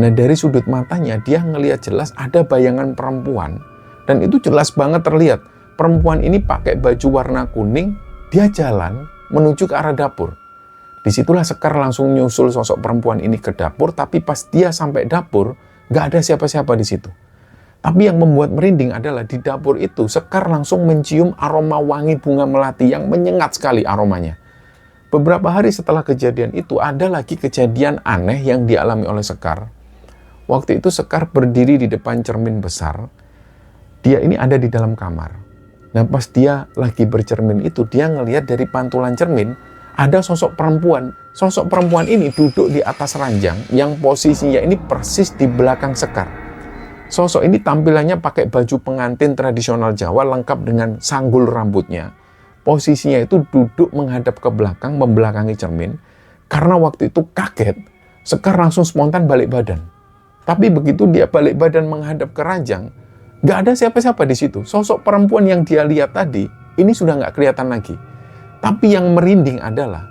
Nah dari sudut matanya dia ngelihat jelas ada bayangan perempuan. Dan itu jelas banget terlihat. Perempuan ini pakai baju warna kuning, dia jalan menuju ke arah dapur. Disitulah Sekar langsung nyusul sosok perempuan ini ke dapur, tapi pas dia sampai dapur, nggak ada siapa-siapa di situ. Tapi yang membuat merinding adalah di dapur itu Sekar langsung mencium aroma wangi bunga melati yang menyengat sekali aromanya. Beberapa hari setelah kejadian itu ada lagi kejadian aneh yang dialami oleh Sekar. Waktu itu Sekar berdiri di depan cermin besar. Dia ini ada di dalam kamar. Nah pas dia lagi bercermin itu dia ngelihat dari pantulan cermin ada sosok perempuan. Sosok perempuan ini duduk di atas ranjang yang posisinya ini persis di belakang Sekar. Sosok ini tampilannya pakai baju pengantin tradisional Jawa lengkap dengan sanggul rambutnya. Posisinya itu duduk menghadap ke belakang, membelakangi cermin. Karena waktu itu kaget, Sekar langsung spontan balik badan. Tapi begitu dia balik badan menghadap ke ranjang, nggak ada siapa-siapa di situ. Sosok perempuan yang dia lihat tadi, ini sudah nggak kelihatan lagi. Tapi yang merinding adalah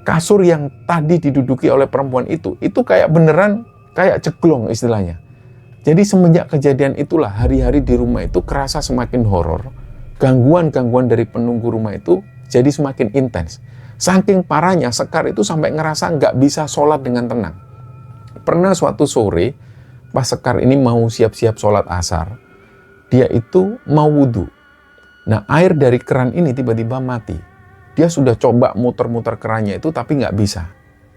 kasur yang tadi diduduki oleh perempuan itu kayak beneran, kayak ceglong istilahnya. Jadi semenjak kejadian itulah hari-hari di rumah itu kerasa semakin horor. Gangguan-gangguan dari penunggu rumah itu jadi semakin intens. Saking parahnya Sekar itu sampai ngerasa nggak bisa sholat dengan tenang. Pernah suatu sore, pas Sekar ini mau siap-siap sholat asar, dia itu mau wudhu. Nah, air dari keran ini tiba-tiba mati. Dia sudah coba muter-muter kerannya itu tapi nggak bisa.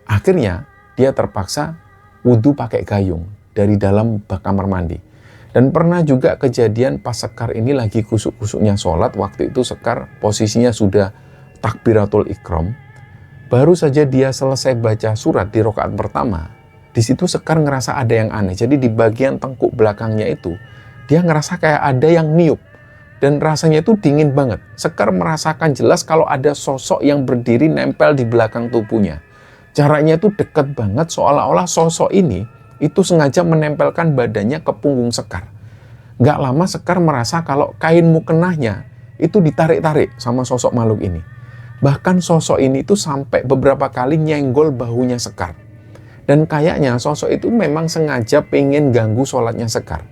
Akhirnya dia terpaksa wudhu pakai gayung dari dalam bak kamar mandi. Dan pernah juga kejadian pas Sekar ini lagi kusuk-kusuknya sholat, waktu itu Sekar posisinya sudah takbiratul ikram. Baru saja dia selesai baca surat di rakaat pertama, di situ Sekar ngerasa ada yang aneh. Jadi di bagian tengkuk belakangnya itu, dia ngerasa kayak ada yang niup. Dan rasanya itu dingin banget. Sekar merasakan jelas kalau ada sosok yang berdiri nempel di belakang tubuhnya. Jaraknya itu dekat banget, seolah-olah sosok ini itu sengaja menempelkan badannya ke punggung Sekar. Gak lama Sekar merasa kalau kain mukenahnya itu ditarik-tarik sama sosok makhluk ini. Bahkan sosok ini itu sampai beberapa kali nyenggol bahunya Sekar. Dan kayaknya sosok itu memang sengaja pengen ganggu sholatnya Sekar.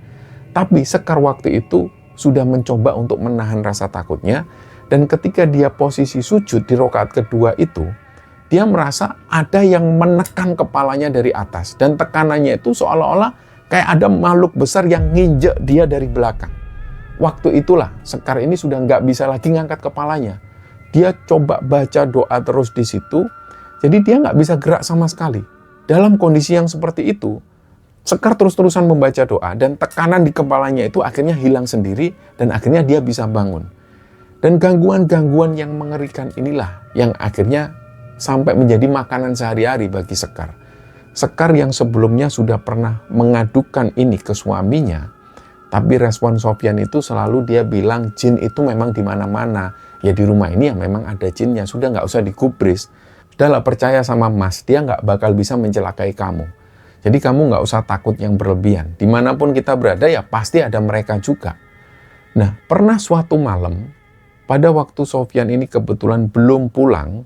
Tapi Sekar waktu itu sudah mencoba untuk menahan rasa takutnya. Dan ketika dia posisi sujud di rakaat kedua itu, dia merasa ada yang menekan kepalanya dari atas. Dan tekanannya itu seolah-olah kayak ada makhluk besar yang nginjek dia dari belakang. Waktu itulah Sekar ini sudah nggak bisa lagi ngangkat kepalanya. Dia coba baca doa terus di situ. Jadi dia nggak bisa gerak sama sekali. Dalam kondisi yang seperti itu, Sekar terus-terusan membaca doa dan tekanan di kepalanya itu akhirnya hilang sendiri dan akhirnya dia bisa bangun. Dan gangguan-gangguan yang mengerikan inilah yang akhirnya sampai menjadi makanan sehari-hari bagi Sekar. Sekar yang sebelumnya sudah pernah mengadukan ini ke suaminya, tapi respon Sofyan itu selalu dia bilang jin itu memang di mana-mana. Ya di rumah ini ya memang ada jinnya, sudah nggak usah digubris. Sudahlah percaya sama Mas, dia nggak bakal bisa mencelakai kamu. Jadi kamu nggak usah takut yang berlebihan. Dimanapun kita berada ya pasti ada mereka juga. Nah, pernah suatu malam, pada waktu Sofyan ini kebetulan belum pulang,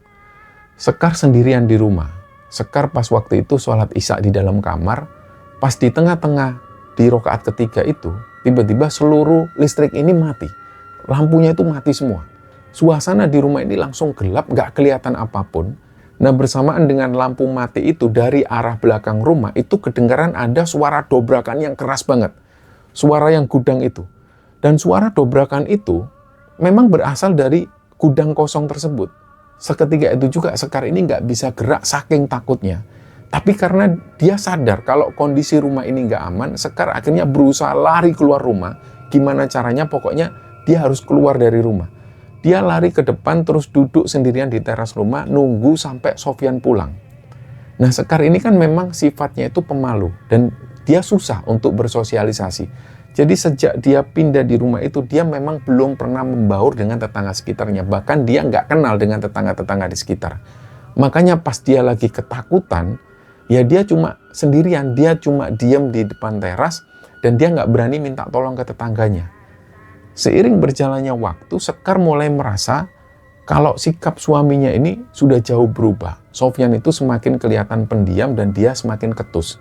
Sekar sendirian di rumah. Sekar pas waktu itu sholat isya di dalam kamar, pas di tengah-tengah di rakaat ketiga itu, tiba-tiba seluruh listrik ini mati. Lampunya itu mati semua. Suasana di rumah ini langsung gelap, nggak kelihatan apapun. Nah, bersamaan dengan lampu mati itu dari arah belakang rumah itu kedengaran ada suara dobrakan yang keras banget. Suara yang gudang itu. Dan suara dobrakan itu memang berasal dari gudang kosong tersebut. Seketika itu juga Sekar ini nggak bisa gerak saking takutnya. Tapi karena dia sadar kalau kondisi rumah ini nggak aman, Sekar akhirnya berusaha lari keluar rumah. Gimana caranya, pokoknya dia harus keluar dari rumah. Dia lari ke depan terus duduk sendirian di teras rumah nunggu sampai Sofyan pulang. Nah, Sekar ini kan memang sifatnya itu pemalu dan dia susah untuk bersosialisasi. Jadi sejak dia pindah di rumah itu dia memang belum pernah membaur dengan tetangga sekitarnya. Bahkan dia nggak kenal dengan tetangga-tetangga di sekitar. Makanya pas dia lagi ketakutan, ya dia cuma sendirian. Dia cuma diam di depan teras dan dia nggak berani minta tolong ke tetangganya. Seiring berjalannya waktu, Sekar mulai merasa kalau sikap suaminya ini sudah jauh berubah. Sofyan itu semakin kelihatan pendiam dan dia semakin ketus.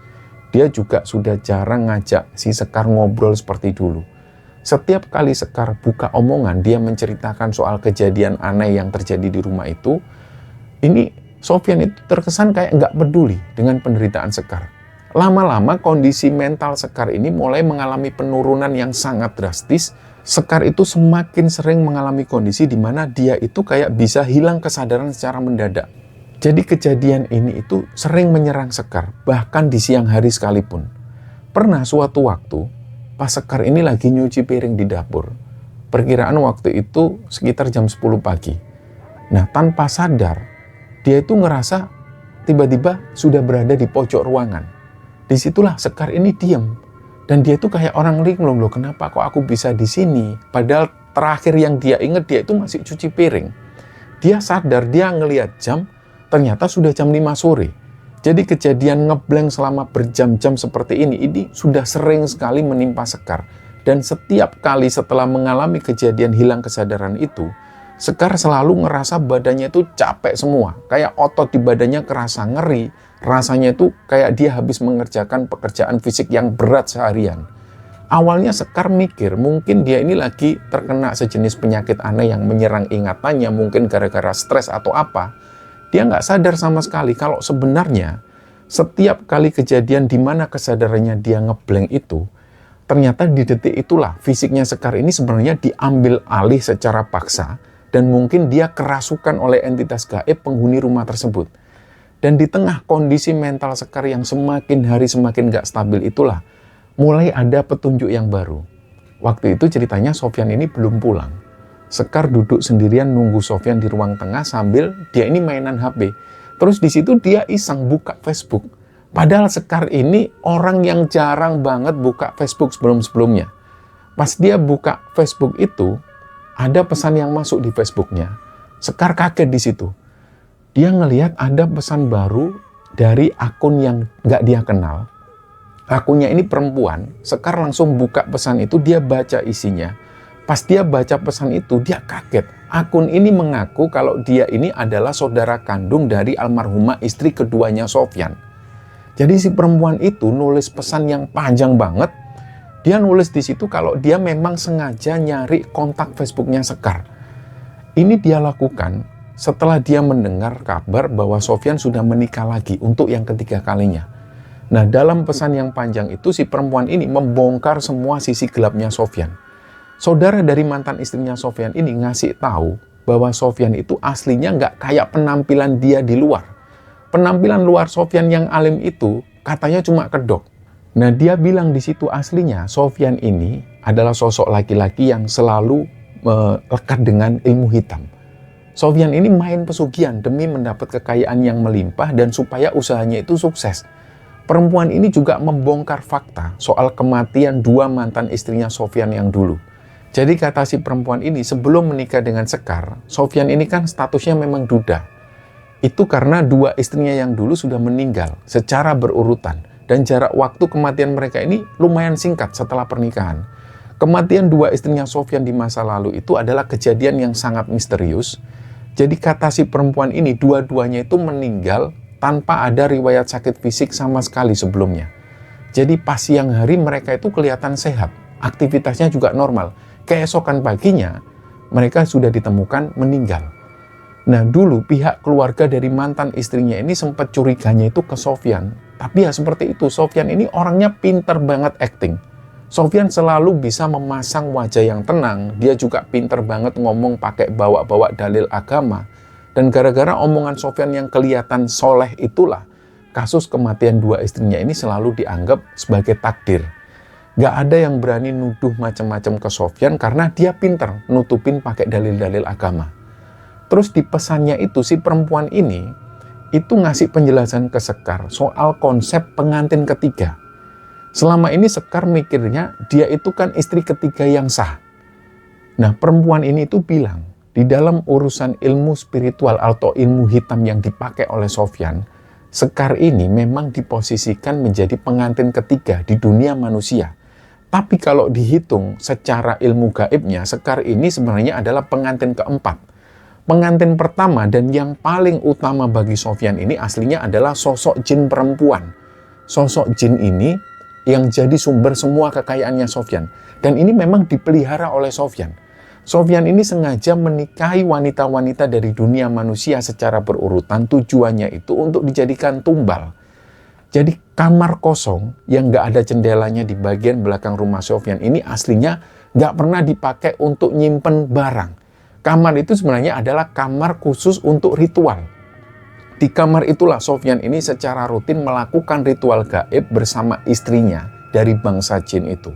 Dia juga sudah jarang ngajak si Sekar ngobrol seperti dulu. Setiap kali Sekar buka omongan, dia menceritakan soal kejadian aneh yang terjadi di rumah itu. Ini Sofyan itu terkesan kayak nggak peduli dengan penderitaan Sekar. Lama-lama kondisi mental Sekar ini mulai mengalami penurunan yang sangat drastis. Sekar itu semakin sering mengalami kondisi di mana dia itu kayak bisa hilang kesadaran secara mendadak. Jadi kejadian ini itu sering menyerang Sekar, bahkan di siang hari sekalipun. Pernah suatu waktu, pas Sekar ini lagi nyuci piring di dapur. Perkiraan waktu itu sekitar jam 10 pagi. Nah, tanpa sadar, dia itu ngerasa tiba-tiba sudah berada di pojok ruangan. Disitulah Sekar ini diam. Dan dia itu kayak orang linglung, loh kenapa kok aku bisa di sini? Padahal terakhir yang dia ingat dia itu masih cuci piring. Dia sadar, dia ngelihat jam, ternyata sudah jam 5 sore. Jadi kejadian ngeblank selama berjam-jam seperti ini sudah sering sekali menimpa Sekar. Dan setiap kali setelah mengalami kejadian hilang kesadaran itu, Sekar selalu ngerasa badannya itu capek semua. Kayak otot di badannya kerasa nyeri. Rasanya itu kayak dia habis mengerjakan pekerjaan fisik yang berat seharian. Awalnya Sekar mikir mungkin dia ini lagi terkena sejenis penyakit aneh yang menyerang ingatannya, mungkin gara-gara stres atau apa. Dia nggak sadar sama sekali kalau sebenarnya setiap kali kejadian di mana kesadarannya dia ngeblank itu, ternyata di detik itulah fisiknya Sekar ini sebenarnya diambil alih secara paksa dan mungkin dia kerasukan oleh entitas gaib penghuni rumah tersebut. Dan di tengah kondisi mental Sekar yang semakin hari semakin nggak stabil itulah mulai ada petunjuk yang baru. Waktu itu ceritanya Sofyan ini belum pulang. Sekar duduk sendirian nunggu Sofyan di ruang tengah sambil dia ini mainan HP. Terus di situ dia iseng buka Facebook. Padahal Sekar ini orang yang jarang banget buka Facebook sebelum-sebelumnya. Pas dia buka Facebook itu, ada pesan yang masuk di Facebooknya. Sekar kaget di situ. Dia ngelihat ada pesan baru dari akun yang nggak dia kenal. Akunnya ini perempuan. Sekar langsung buka pesan itu, dia baca isinya. Pas dia baca pesan itu, dia kaget. Akun ini mengaku kalau dia ini adalah saudara kandung dari almarhumah istri keduanya Sofyan. Jadi si perempuan itu nulis pesan yang panjang banget. Dia nulis di situ kalau dia memang sengaja nyari kontak Facebooknya Sekar. Ini dia lakukan setelah dia mendengar kabar bahwa Sofyan sudah menikah lagi untuk yang ketiga kalinya. Nah, dalam pesan yang panjang itu si perempuan ini membongkar semua sisi gelapnya Sofyan. Saudara dari mantan istrinya Sofyan ini ngasih tahu bahwa Sofyan itu aslinya nggak kayak penampilan dia di luar. Penampilan luar Sofyan yang alim itu katanya cuma kedok. Nah, dia bilang di situ aslinya Sofyan ini adalah sosok laki-laki yang selalu lekat dengan ilmu hitam. Sofyan ini main pesugihan demi mendapat kekayaan yang melimpah dan supaya usahanya itu sukses. Perempuan ini juga membongkar fakta soal kematian dua mantan istrinya Sofyan yang dulu. Jadi kata si perempuan ini, sebelum menikah dengan Sekar, Sofyan ini kan statusnya memang duda. Itu karena dua istrinya yang dulu sudah meninggal secara berurutan. Dan jarak waktu kematian mereka ini lumayan singkat setelah pernikahan. Kematian dua istrinya Sofyan di masa lalu itu adalah kejadian yang sangat misterius. Jadi kata si perempuan ini, dua-duanya itu meninggal tanpa ada riwayat sakit fisik sama sekali sebelumnya. Jadi pas siang hari mereka itu kelihatan sehat, aktivitasnya juga normal. Keesokan paginya, mereka sudah ditemukan meninggal. Nah, dulu pihak keluarga dari mantan istrinya ini sempat curiganya itu ke Sofyan. Tapi ya seperti itu, Sofyan ini orangnya pinter banget acting. Sofyan selalu bisa memasang wajah yang tenang, dia juga pinter banget ngomong pakai bawa-bawa dalil agama. Dan gara-gara omongan Sofyan yang kelihatan soleh itulah, kasus kematian dua istrinya ini selalu dianggap sebagai takdir. Gak ada yang berani nuduh macam-macam ke Sofyan karena dia pinter nutupin pakai dalil-dalil agama. Terus di pesannya itu si perempuan ini itu ngasih penjelasan ke Sekar soal konsep pengantin ketiga. Selama ini Sekar mikirnya dia itu kan istri ketiga yang sah. Nah, perempuan ini itu bilang di dalam urusan ilmu spiritual atau ilmu hitam yang dipakai oleh Sofyan, Sekar ini memang diposisikan menjadi pengantin ketiga di dunia manusia. Tapi kalau dihitung secara ilmu gaibnya, Sekar ini sebenarnya adalah pengantin keempat. Pengantin pertama dan yang paling utama bagi Sofyan ini aslinya adalah sosok jin perempuan. Sosok jin ini yang jadi sumber semua kekayaannya Sofyan. Dan ini memang dipelihara oleh Sofyan. Sofyan ini sengaja menikahi wanita-wanita dari dunia manusia secara berurutan, tujuannya itu untuk dijadikan tumbal. Jadi kamar kosong yang nggak ada jendelanya di bagian belakang rumah Sofyan ini aslinya nggak pernah dipakai untuk nyimpen barang. Kamar itu sebenarnya adalah kamar khusus untuk ritual. Di kamar itulah Sofyan ini secara rutin melakukan ritual gaib bersama istrinya dari bangsa jin itu.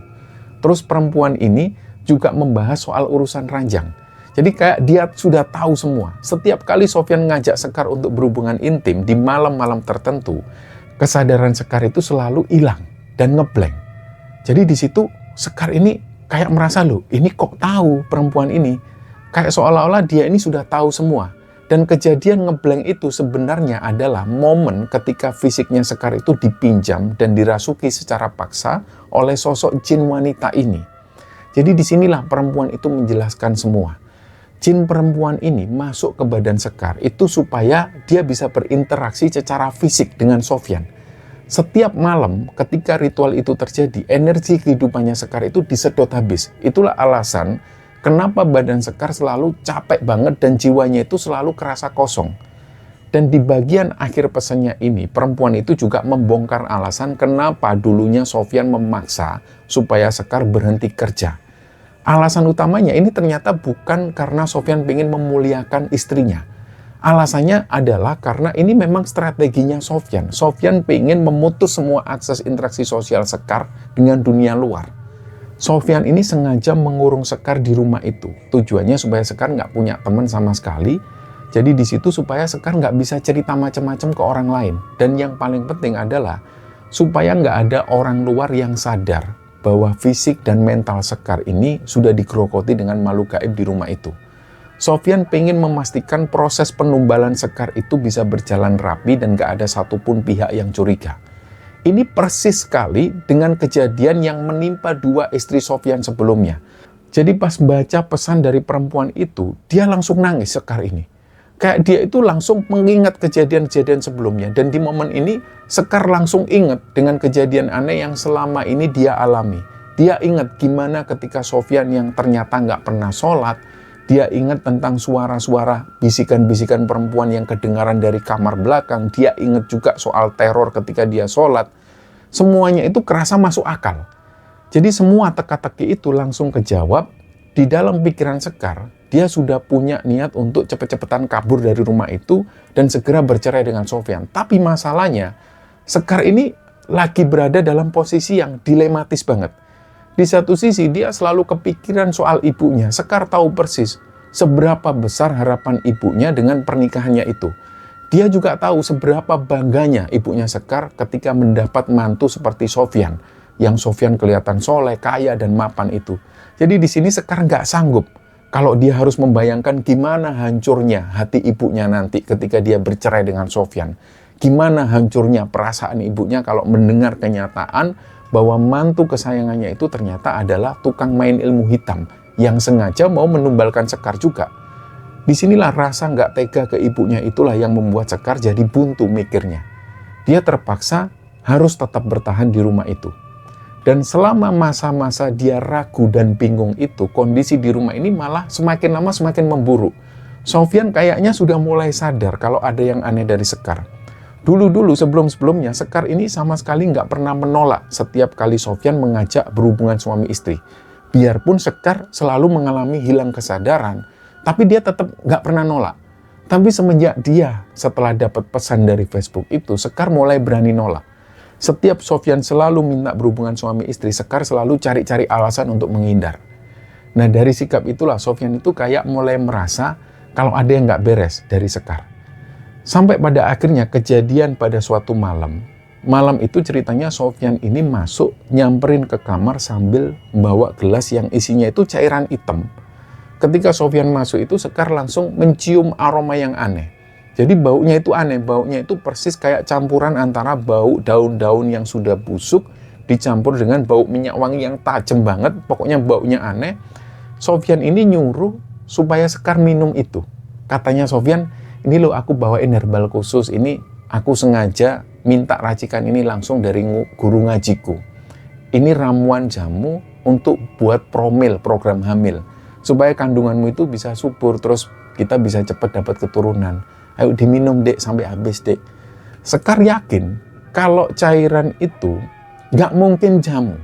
Terus perempuan ini juga membahas soal urusan ranjang. Jadi kayak dia sudah tahu semua. Setiap kali Sofyan ngajak Sekar untuk berhubungan intim di malam-malam tertentu, kesadaran Sekar itu selalu hilang dan ngeblank. Jadi di situ Sekar ini kayak merasa, loh, ini kok tahu perempuan ini? Kayak seolah-olah dia ini sudah tahu semua. Dan kejadian ngeblank itu sebenarnya adalah momen ketika fisiknya Sekar itu dipinjam dan dirasuki secara paksa oleh sosok jin wanita ini. Jadi disinilah perempuan itu menjelaskan semua. Jin perempuan ini masuk ke badan Sekar itu supaya dia bisa berinteraksi secara fisik dengan Sofyan. Setiap malam ketika ritual itu terjadi, energi kehidupannya Sekar itu disedot habis. Itulah alasan kenapa badan Sekar selalu capek banget dan jiwanya itu selalu kerasa kosong. Dan di bagian akhir pesannya ini, perempuan itu juga membongkar alasan kenapa dulunya Sofyan memaksa supaya Sekar berhenti kerja. Alasan utamanya ini ternyata bukan karena Sofyan ingin memuliakan istrinya. Alasannya adalah karena ini memang strateginya Sofyan. Sofyan ingin memutus semua akses interaksi sosial Sekar dengan dunia luar. Sofyan ini sengaja mengurung Sekar di rumah itu. Tujuannya supaya Sekar nggak punya teman sama sekali. Jadi di situ supaya Sekar nggak bisa cerita macam-macam ke orang lain. Dan yang paling penting adalah supaya nggak ada orang luar yang sadar bahwa fisik dan mental Sekar ini sudah digerogoti dengan makhluk gaib di rumah itu. Sofyan pengen memastikan proses penumbalan Sekar itu bisa berjalan rapi dan nggak ada satupun pihak yang curiga. Ini persis sekali dengan kejadian yang menimpa dua istri Sofyan sebelumnya. Jadi pas baca pesan dari perempuan itu, dia langsung nangis Sekar ini. Kayak dia itu langsung mengingat kejadian-kejadian sebelumnya. Dan di momen ini, Sekar langsung ingat dengan kejadian aneh yang selama ini dia alami. Dia ingat gimana ketika Sofyan yang ternyata nggak pernah sholat, dia ingat tentang suara-suara bisikan-bisikan perempuan yang kedengaran dari kamar belakang. Dia ingat juga soal teror ketika dia sholat. Semuanya itu kerasa masuk akal. Jadi semua teka-teki itu langsung kejawab. Di dalam pikiran Sekar, dia sudah punya niat untuk cepet-cepetan kabur dari rumah itu dan segera bercerai dengan Sofyan. Tapi masalahnya, Sekar ini lagi berada dalam posisi yang dilematis banget. Di satu sisi dia selalu kepikiran soal ibunya. Sekar tahu persis seberapa besar harapan ibunya dengan pernikahannya itu. Dia juga tahu seberapa bangganya ibunya Sekar ketika mendapat mantu seperti Sofyan. Yang Sofyan kelihatan soleh, kaya, dan mapan itu. Jadi di sini Sekar nggak sanggup kalau dia harus membayangkan gimana hancurnya hati ibunya nanti ketika dia bercerai dengan Sofyan. Gimana hancurnya perasaan ibunya kalau mendengar kenyataan bahwa mantu kesayangannya itu ternyata adalah tukang main ilmu hitam yang sengaja mau menumbalkan Sekar juga. Disinilah rasa nggak tega ke ibunya itulah yang membuat Sekar jadi buntu mikirnya. Dia terpaksa harus tetap bertahan di rumah itu. Dan selama masa-masa dia ragu dan bingung itu, kondisi di rumah ini malah semakin lama semakin memburuk. Sofyan kayaknya sudah mulai sadar kalau ada yang aneh dari Sekar. Dulu-dulu sebelum-sebelumnya Sekar ini sama sekali nggak pernah menolak setiap kali Sofyan mengajak berhubungan suami istri. Biarpun Sekar selalu mengalami hilang kesadaran, tapi dia tetap nggak pernah nolak. Tapi semenjak dia setelah dapat pesan dari Facebook itu, Sekar mulai berani nolak. Setiap Sofyan selalu minta berhubungan suami istri, Sekar selalu cari-cari alasan untuk menghindar. Nah dari sikap itulah Sofyan itu kayak mulai merasa kalau ada yang nggak beres dari Sekar. Sampai pada akhirnya kejadian pada suatu malam. Malam itu ceritanya Sofyan ini masuk nyamperin ke kamar sambil membawa gelas yang isinya itu cairan hitam. Ketika Sofyan masuk itu Sekar langsung mencium aroma yang aneh. Jadi baunya itu aneh, baunya itu persis kayak campuran antara bau daun-daun yang sudah busuk dicampur dengan bau minyak wangi yang tajam banget, pokoknya baunya aneh. Sofyan ini nyuruh supaya Sekar minum itu. Katanya Sofyan, ini loh aku bawain herbal khusus, ini aku sengaja minta racikan ini langsung dari guru ngajiku. Ini ramuan jamu untuk buat promil program hamil. Supaya kandunganmu itu bisa subur, terus kita bisa cepat dapat keturunan. Ayo diminum dek sampai habis dek. Sekar yakin kalau cairan itu nggak mungkin jamu.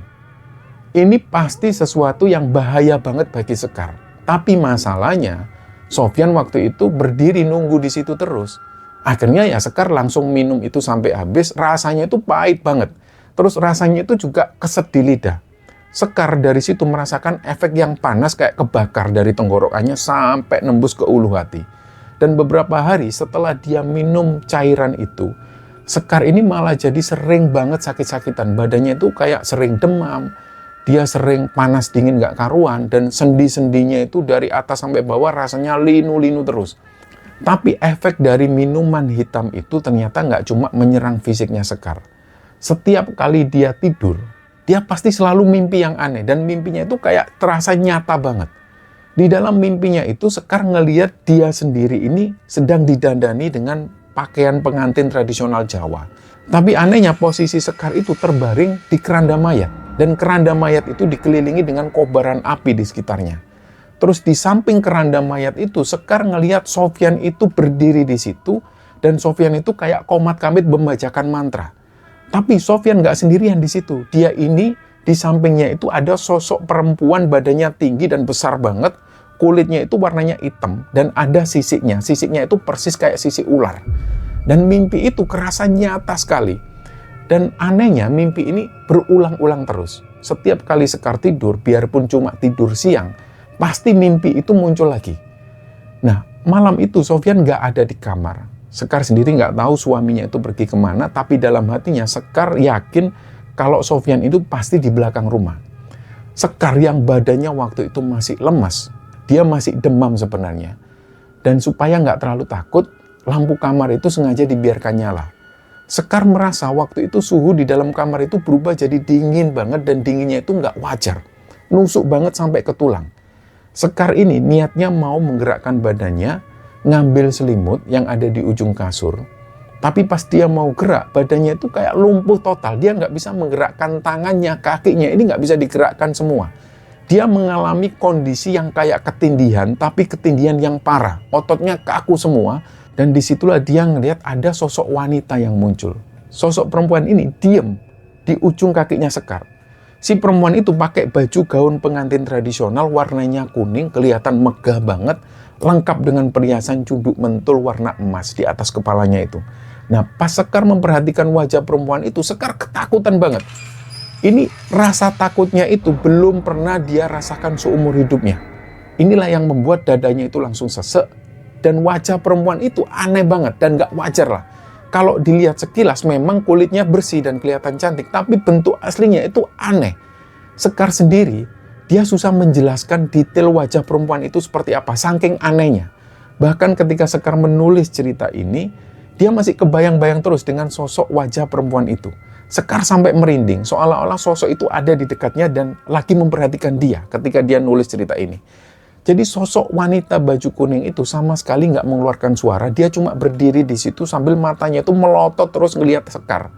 Ini pasti sesuatu yang bahaya banget bagi Sekar. Tapi masalahnya, Sofyan waktu itu berdiri nunggu di situ terus. Akhirnya ya Sekar langsung minum itu sampai habis, rasanya itu pahit banget. Terus rasanya itu juga keset di lidah. Sekar dari situ merasakan efek yang panas kayak kebakar dari tenggorokannya sampai nembus ke ulu hati. Dan beberapa hari setelah dia minum cairan itu, Sekar ini malah jadi sering banget sakit-sakitan. Badannya itu kayak sering demam, dia sering panas dingin gak karuan, dan sendi-sendinya itu dari atas sampai bawah rasanya linu-linu terus. Tapi efek dari minuman hitam itu ternyata nggak cuma menyerang fisiknya Sekar. Setiap kali dia tidur, dia pasti selalu mimpi yang aneh. Dan mimpinya itu kayak terasa nyata banget. Di dalam mimpinya itu Sekar ngelihat dia sendiri ini sedang didandani dengan pakaian pengantin tradisional Jawa. Tapi anehnya posisi Sekar itu terbaring di keranda mayat. Dan keranda mayat itu dikelilingi dengan kobaran api di sekitarnya. Terus di samping keranda mayat itu, Sekar ngelihat Sofyan itu berdiri di situ, dan Sofyan itu kayak komat kamit membacakan mantra. Tapi Sofyan nggak sendirian di situ. Dia ini di sampingnya itu ada sosok perempuan badannya tinggi dan besar banget, kulitnya itu warnanya hitam, dan ada sisiknya. Sisiknya itu persis kayak sisik ular. Dan mimpi itu kerasa nyata sekali. Dan anehnya mimpi ini berulang-ulang terus. Setiap kali Sekar tidur, biarpun cuma tidur siang, pasti mimpi itu muncul lagi. Nah, malam itu Sofyan nggak ada di kamar. Sekar sendiri nggak tahu suaminya itu pergi kemana, tapi dalam hatinya Sekar yakin kalau Sofyan itu pasti di belakang rumah. Sekar yang badannya waktu itu masih lemas, dia masih demam sebenarnya. Dan supaya nggak terlalu takut, lampu kamar itu sengaja dibiarkan nyala. Sekar merasa waktu itu suhu di dalam kamar itu berubah jadi dingin banget, dan dinginnya itu nggak wajar. Nusuk banget sampai ke tulang. Sekar ini niatnya mau menggerakkan badannya, ngambil selimut yang ada di ujung kasur. Tapi pas dia mau gerak, badannya itu kayak lumpuh total. Dia nggak bisa menggerakkan tangannya, kakinya, ini nggak bisa digerakkan semua. Dia mengalami kondisi yang kayak ketindihan, tapi ketindihan yang parah. Ototnya kaku semua, dan disitulah dia ngelihat ada sosok wanita yang muncul. Sosok perempuan ini diem di ujung kakinya Sekar. Si perempuan itu pakai baju gaun pengantin tradisional warnanya kuning, kelihatan megah banget, lengkap dengan perhiasan cunduk mentul warna emas di atas kepalanya itu. Nah, pas Sekar memperhatikan wajah perempuan itu, Sekar ketakutan banget. Ini rasa takutnya itu belum pernah dia rasakan seumur hidupnya. Inilah yang membuat dadanya itu langsung sesek, dan wajah perempuan itu aneh banget dan gak wajar lah. Kalau dilihat sekilas memang kulitnya bersih dan kelihatan cantik, tapi bentuk aslinya itu aneh. Sekar sendiri, dia susah menjelaskan detail wajah perempuan itu seperti apa, saking anehnya. Bahkan ketika Sekar menulis cerita ini, dia masih kebayang-bayang terus dengan sosok wajah perempuan itu. Sekar sampai merinding, seolah-olah sosok itu ada di dekatnya dan lagi memperhatikan dia ketika dia nulis cerita ini. Jadi sosok wanita baju kuning itu sama sekali nggak mengeluarkan suara, dia cuma berdiri di situ sambil matanya itu melotot terus ngelihat Sekar.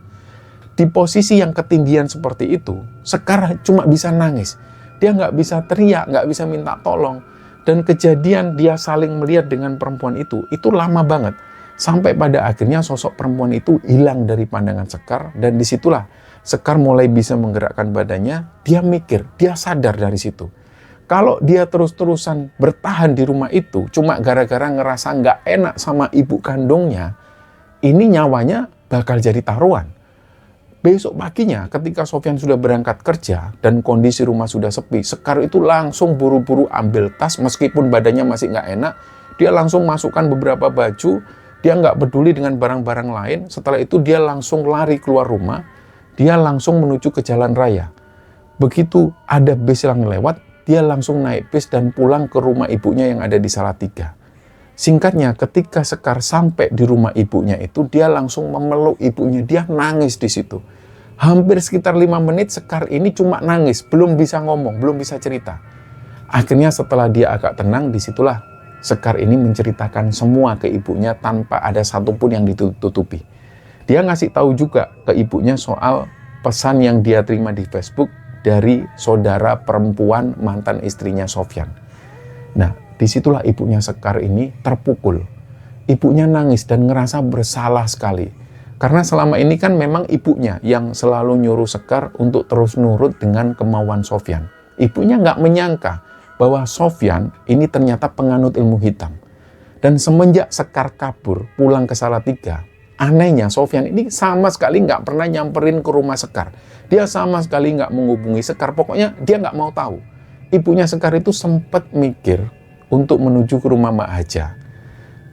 Di posisi yang ketinggian seperti itu, Sekar cuma bisa nangis. Dia nggak bisa teriak, nggak bisa minta tolong. Dan kejadian dia saling melihat dengan perempuan itu lama banget. Sampai pada akhirnya sosok perempuan itu hilang dari pandangan Sekar, dan disitulah Sekar mulai bisa menggerakkan badannya. Dia mikir, dia sadar dari situ. Kalau dia terus-terusan bertahan di rumah itu cuma gara-gara ngerasa nggak enak sama ibu kandungnya, ini nyawanya bakal jadi taruhan. Besok paginya ketika Sofyan sudah berangkat kerja dan kondisi rumah sudah sepi, Sekar itu langsung buru-buru ambil tas meskipun badannya masih nggak enak. Dia langsung masukkan beberapa baju, dia nggak peduli dengan barang-barang lain. Setelah itu dia langsung lari keluar rumah, dia langsung menuju ke jalan raya. Begitu ada bis yang lewat, dia langsung naik bis dan pulang ke rumah ibunya yang ada di Salatiga. Singkatnya, ketika Sekar sampai di rumah ibunya itu, dia langsung memeluk ibunya, dia nangis di situ. Hampir sekitar 5 menit Sekar ini cuma nangis, belum bisa ngomong, belum bisa cerita. Akhirnya setelah dia agak tenang, disitulah Sekar ini menceritakan semua ke ibunya tanpa ada satupun yang ditutupi. Dia ngasih tahu juga ke ibunya soal pesan yang dia terima di Facebook dari saudara perempuan mantan istrinya Sofyan. Nah, disitulah ibunya Sekar ini terpukul. Ibunya nangis dan ngerasa bersalah sekali. Karena selama ini kan memang ibunya yang selalu nyuruh Sekar untuk terus nurut dengan kemauan Sofyan. Ibunya nggak menyangka bahwa Sofyan ini ternyata penganut ilmu hitam. Dan semenjak Sekar kabur pulang ke Salatiga, anehnya Sofyan ini sama sekali nggak pernah nyamperin ke rumah Sekar. Dia sama sekali nggak menghubungi Sekar, pokoknya dia nggak mau tahu. Ibunya Sekar itu sempat mikir untuk menuju ke rumah Mak Haja.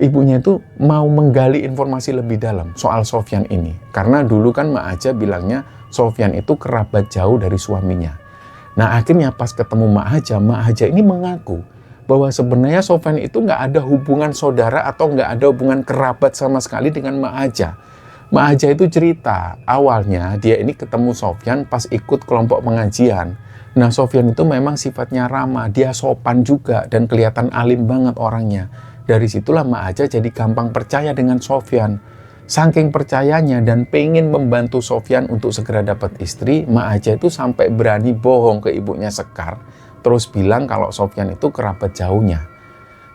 Ibunya itu mau menggali informasi lebih dalam soal Sofyan ini. Karena dulu kan Mak Haja bilangnya Sofyan itu kerabat jauh dari suaminya. Nah akhirnya pas ketemu Mak Haja ini mengaku bahwa sebenarnya Sofyan itu nggak ada hubungan saudara atau nggak ada hubungan kerabat sama sekali dengan Mak Haja. Mak Haja itu cerita, awalnya dia ini ketemu Sofyan pas ikut kelompok pengajian. Nah, Sofyan itu memang sifatnya ramah, dia sopan juga dan kelihatan alim banget orangnya. Dari situlah Mak Haja jadi gampang percaya dengan Sofyan. Saking percayanya dan pengen membantu Sofyan untuk segera dapat istri, Mak Haja itu sampai berani bohong ke ibunya Sekar, terus bilang kalau Sofyan itu kerabat jauhnya.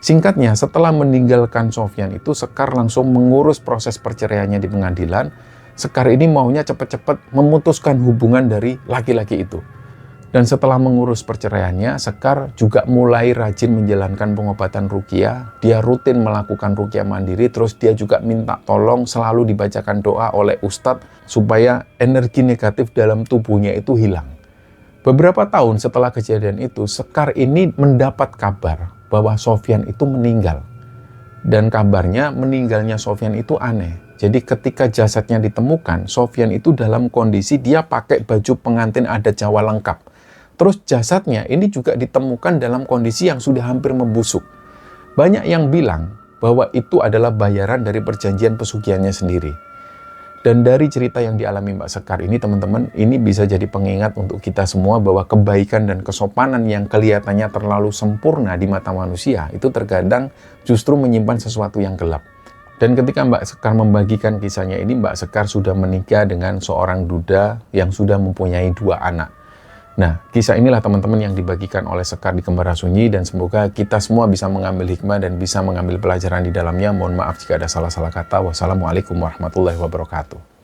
Singkatnya, setelah meninggalkan Sofyan itu, Sekar langsung mengurus proses perceraiannya di pengadilan. Sekar ini maunya cepat-cepat memutuskan hubungan dari laki-laki itu. Dan setelah mengurus perceraiannya, Sekar juga mulai rajin menjalankan pengobatan ruqyah. Dia rutin melakukan ruqyah mandiri, terus dia juga minta tolong selalu dibacakan doa oleh ustadz supaya energi negatif dalam tubuhnya itu hilang. Beberapa tahun setelah kejadian itu, Sekar ini mendapat kabar bahwa Sofyan itu meninggal. Dan kabarnya meninggalnya Sofyan itu aneh. Jadi ketika jasadnya ditemukan, Sofyan itu dalam kondisi dia pakai baju pengantin adat Jawa lengkap. Terus jasadnya ini juga ditemukan dalam kondisi yang sudah hampir membusuk. Banyak yang bilang bahwa itu adalah bayaran dari perjanjian pesugihannya sendiri. Dan dari cerita yang dialami Mbak Sekar ini, teman-teman, ini bisa jadi pengingat untuk kita semua bahwa kebaikan dan kesopanan yang kelihatannya terlalu sempurna di mata manusia itu terkadang justru menyimpan sesuatu yang gelap. Dan ketika Mbak Sekar membagikan kisahnya ini, Mbak Sekar sudah menikah dengan seorang duda yang sudah mempunyai 2 anak. Nah, kisah inilah teman-teman yang dibagikan oleh Sekar di Kembara Sunyi, dan semoga kita semua bisa mengambil hikmah dan bisa mengambil pelajaran di dalamnya. Mohon maaf jika ada salah-salah kata. Wassalamualaikum warahmatullahi wabarakatuh.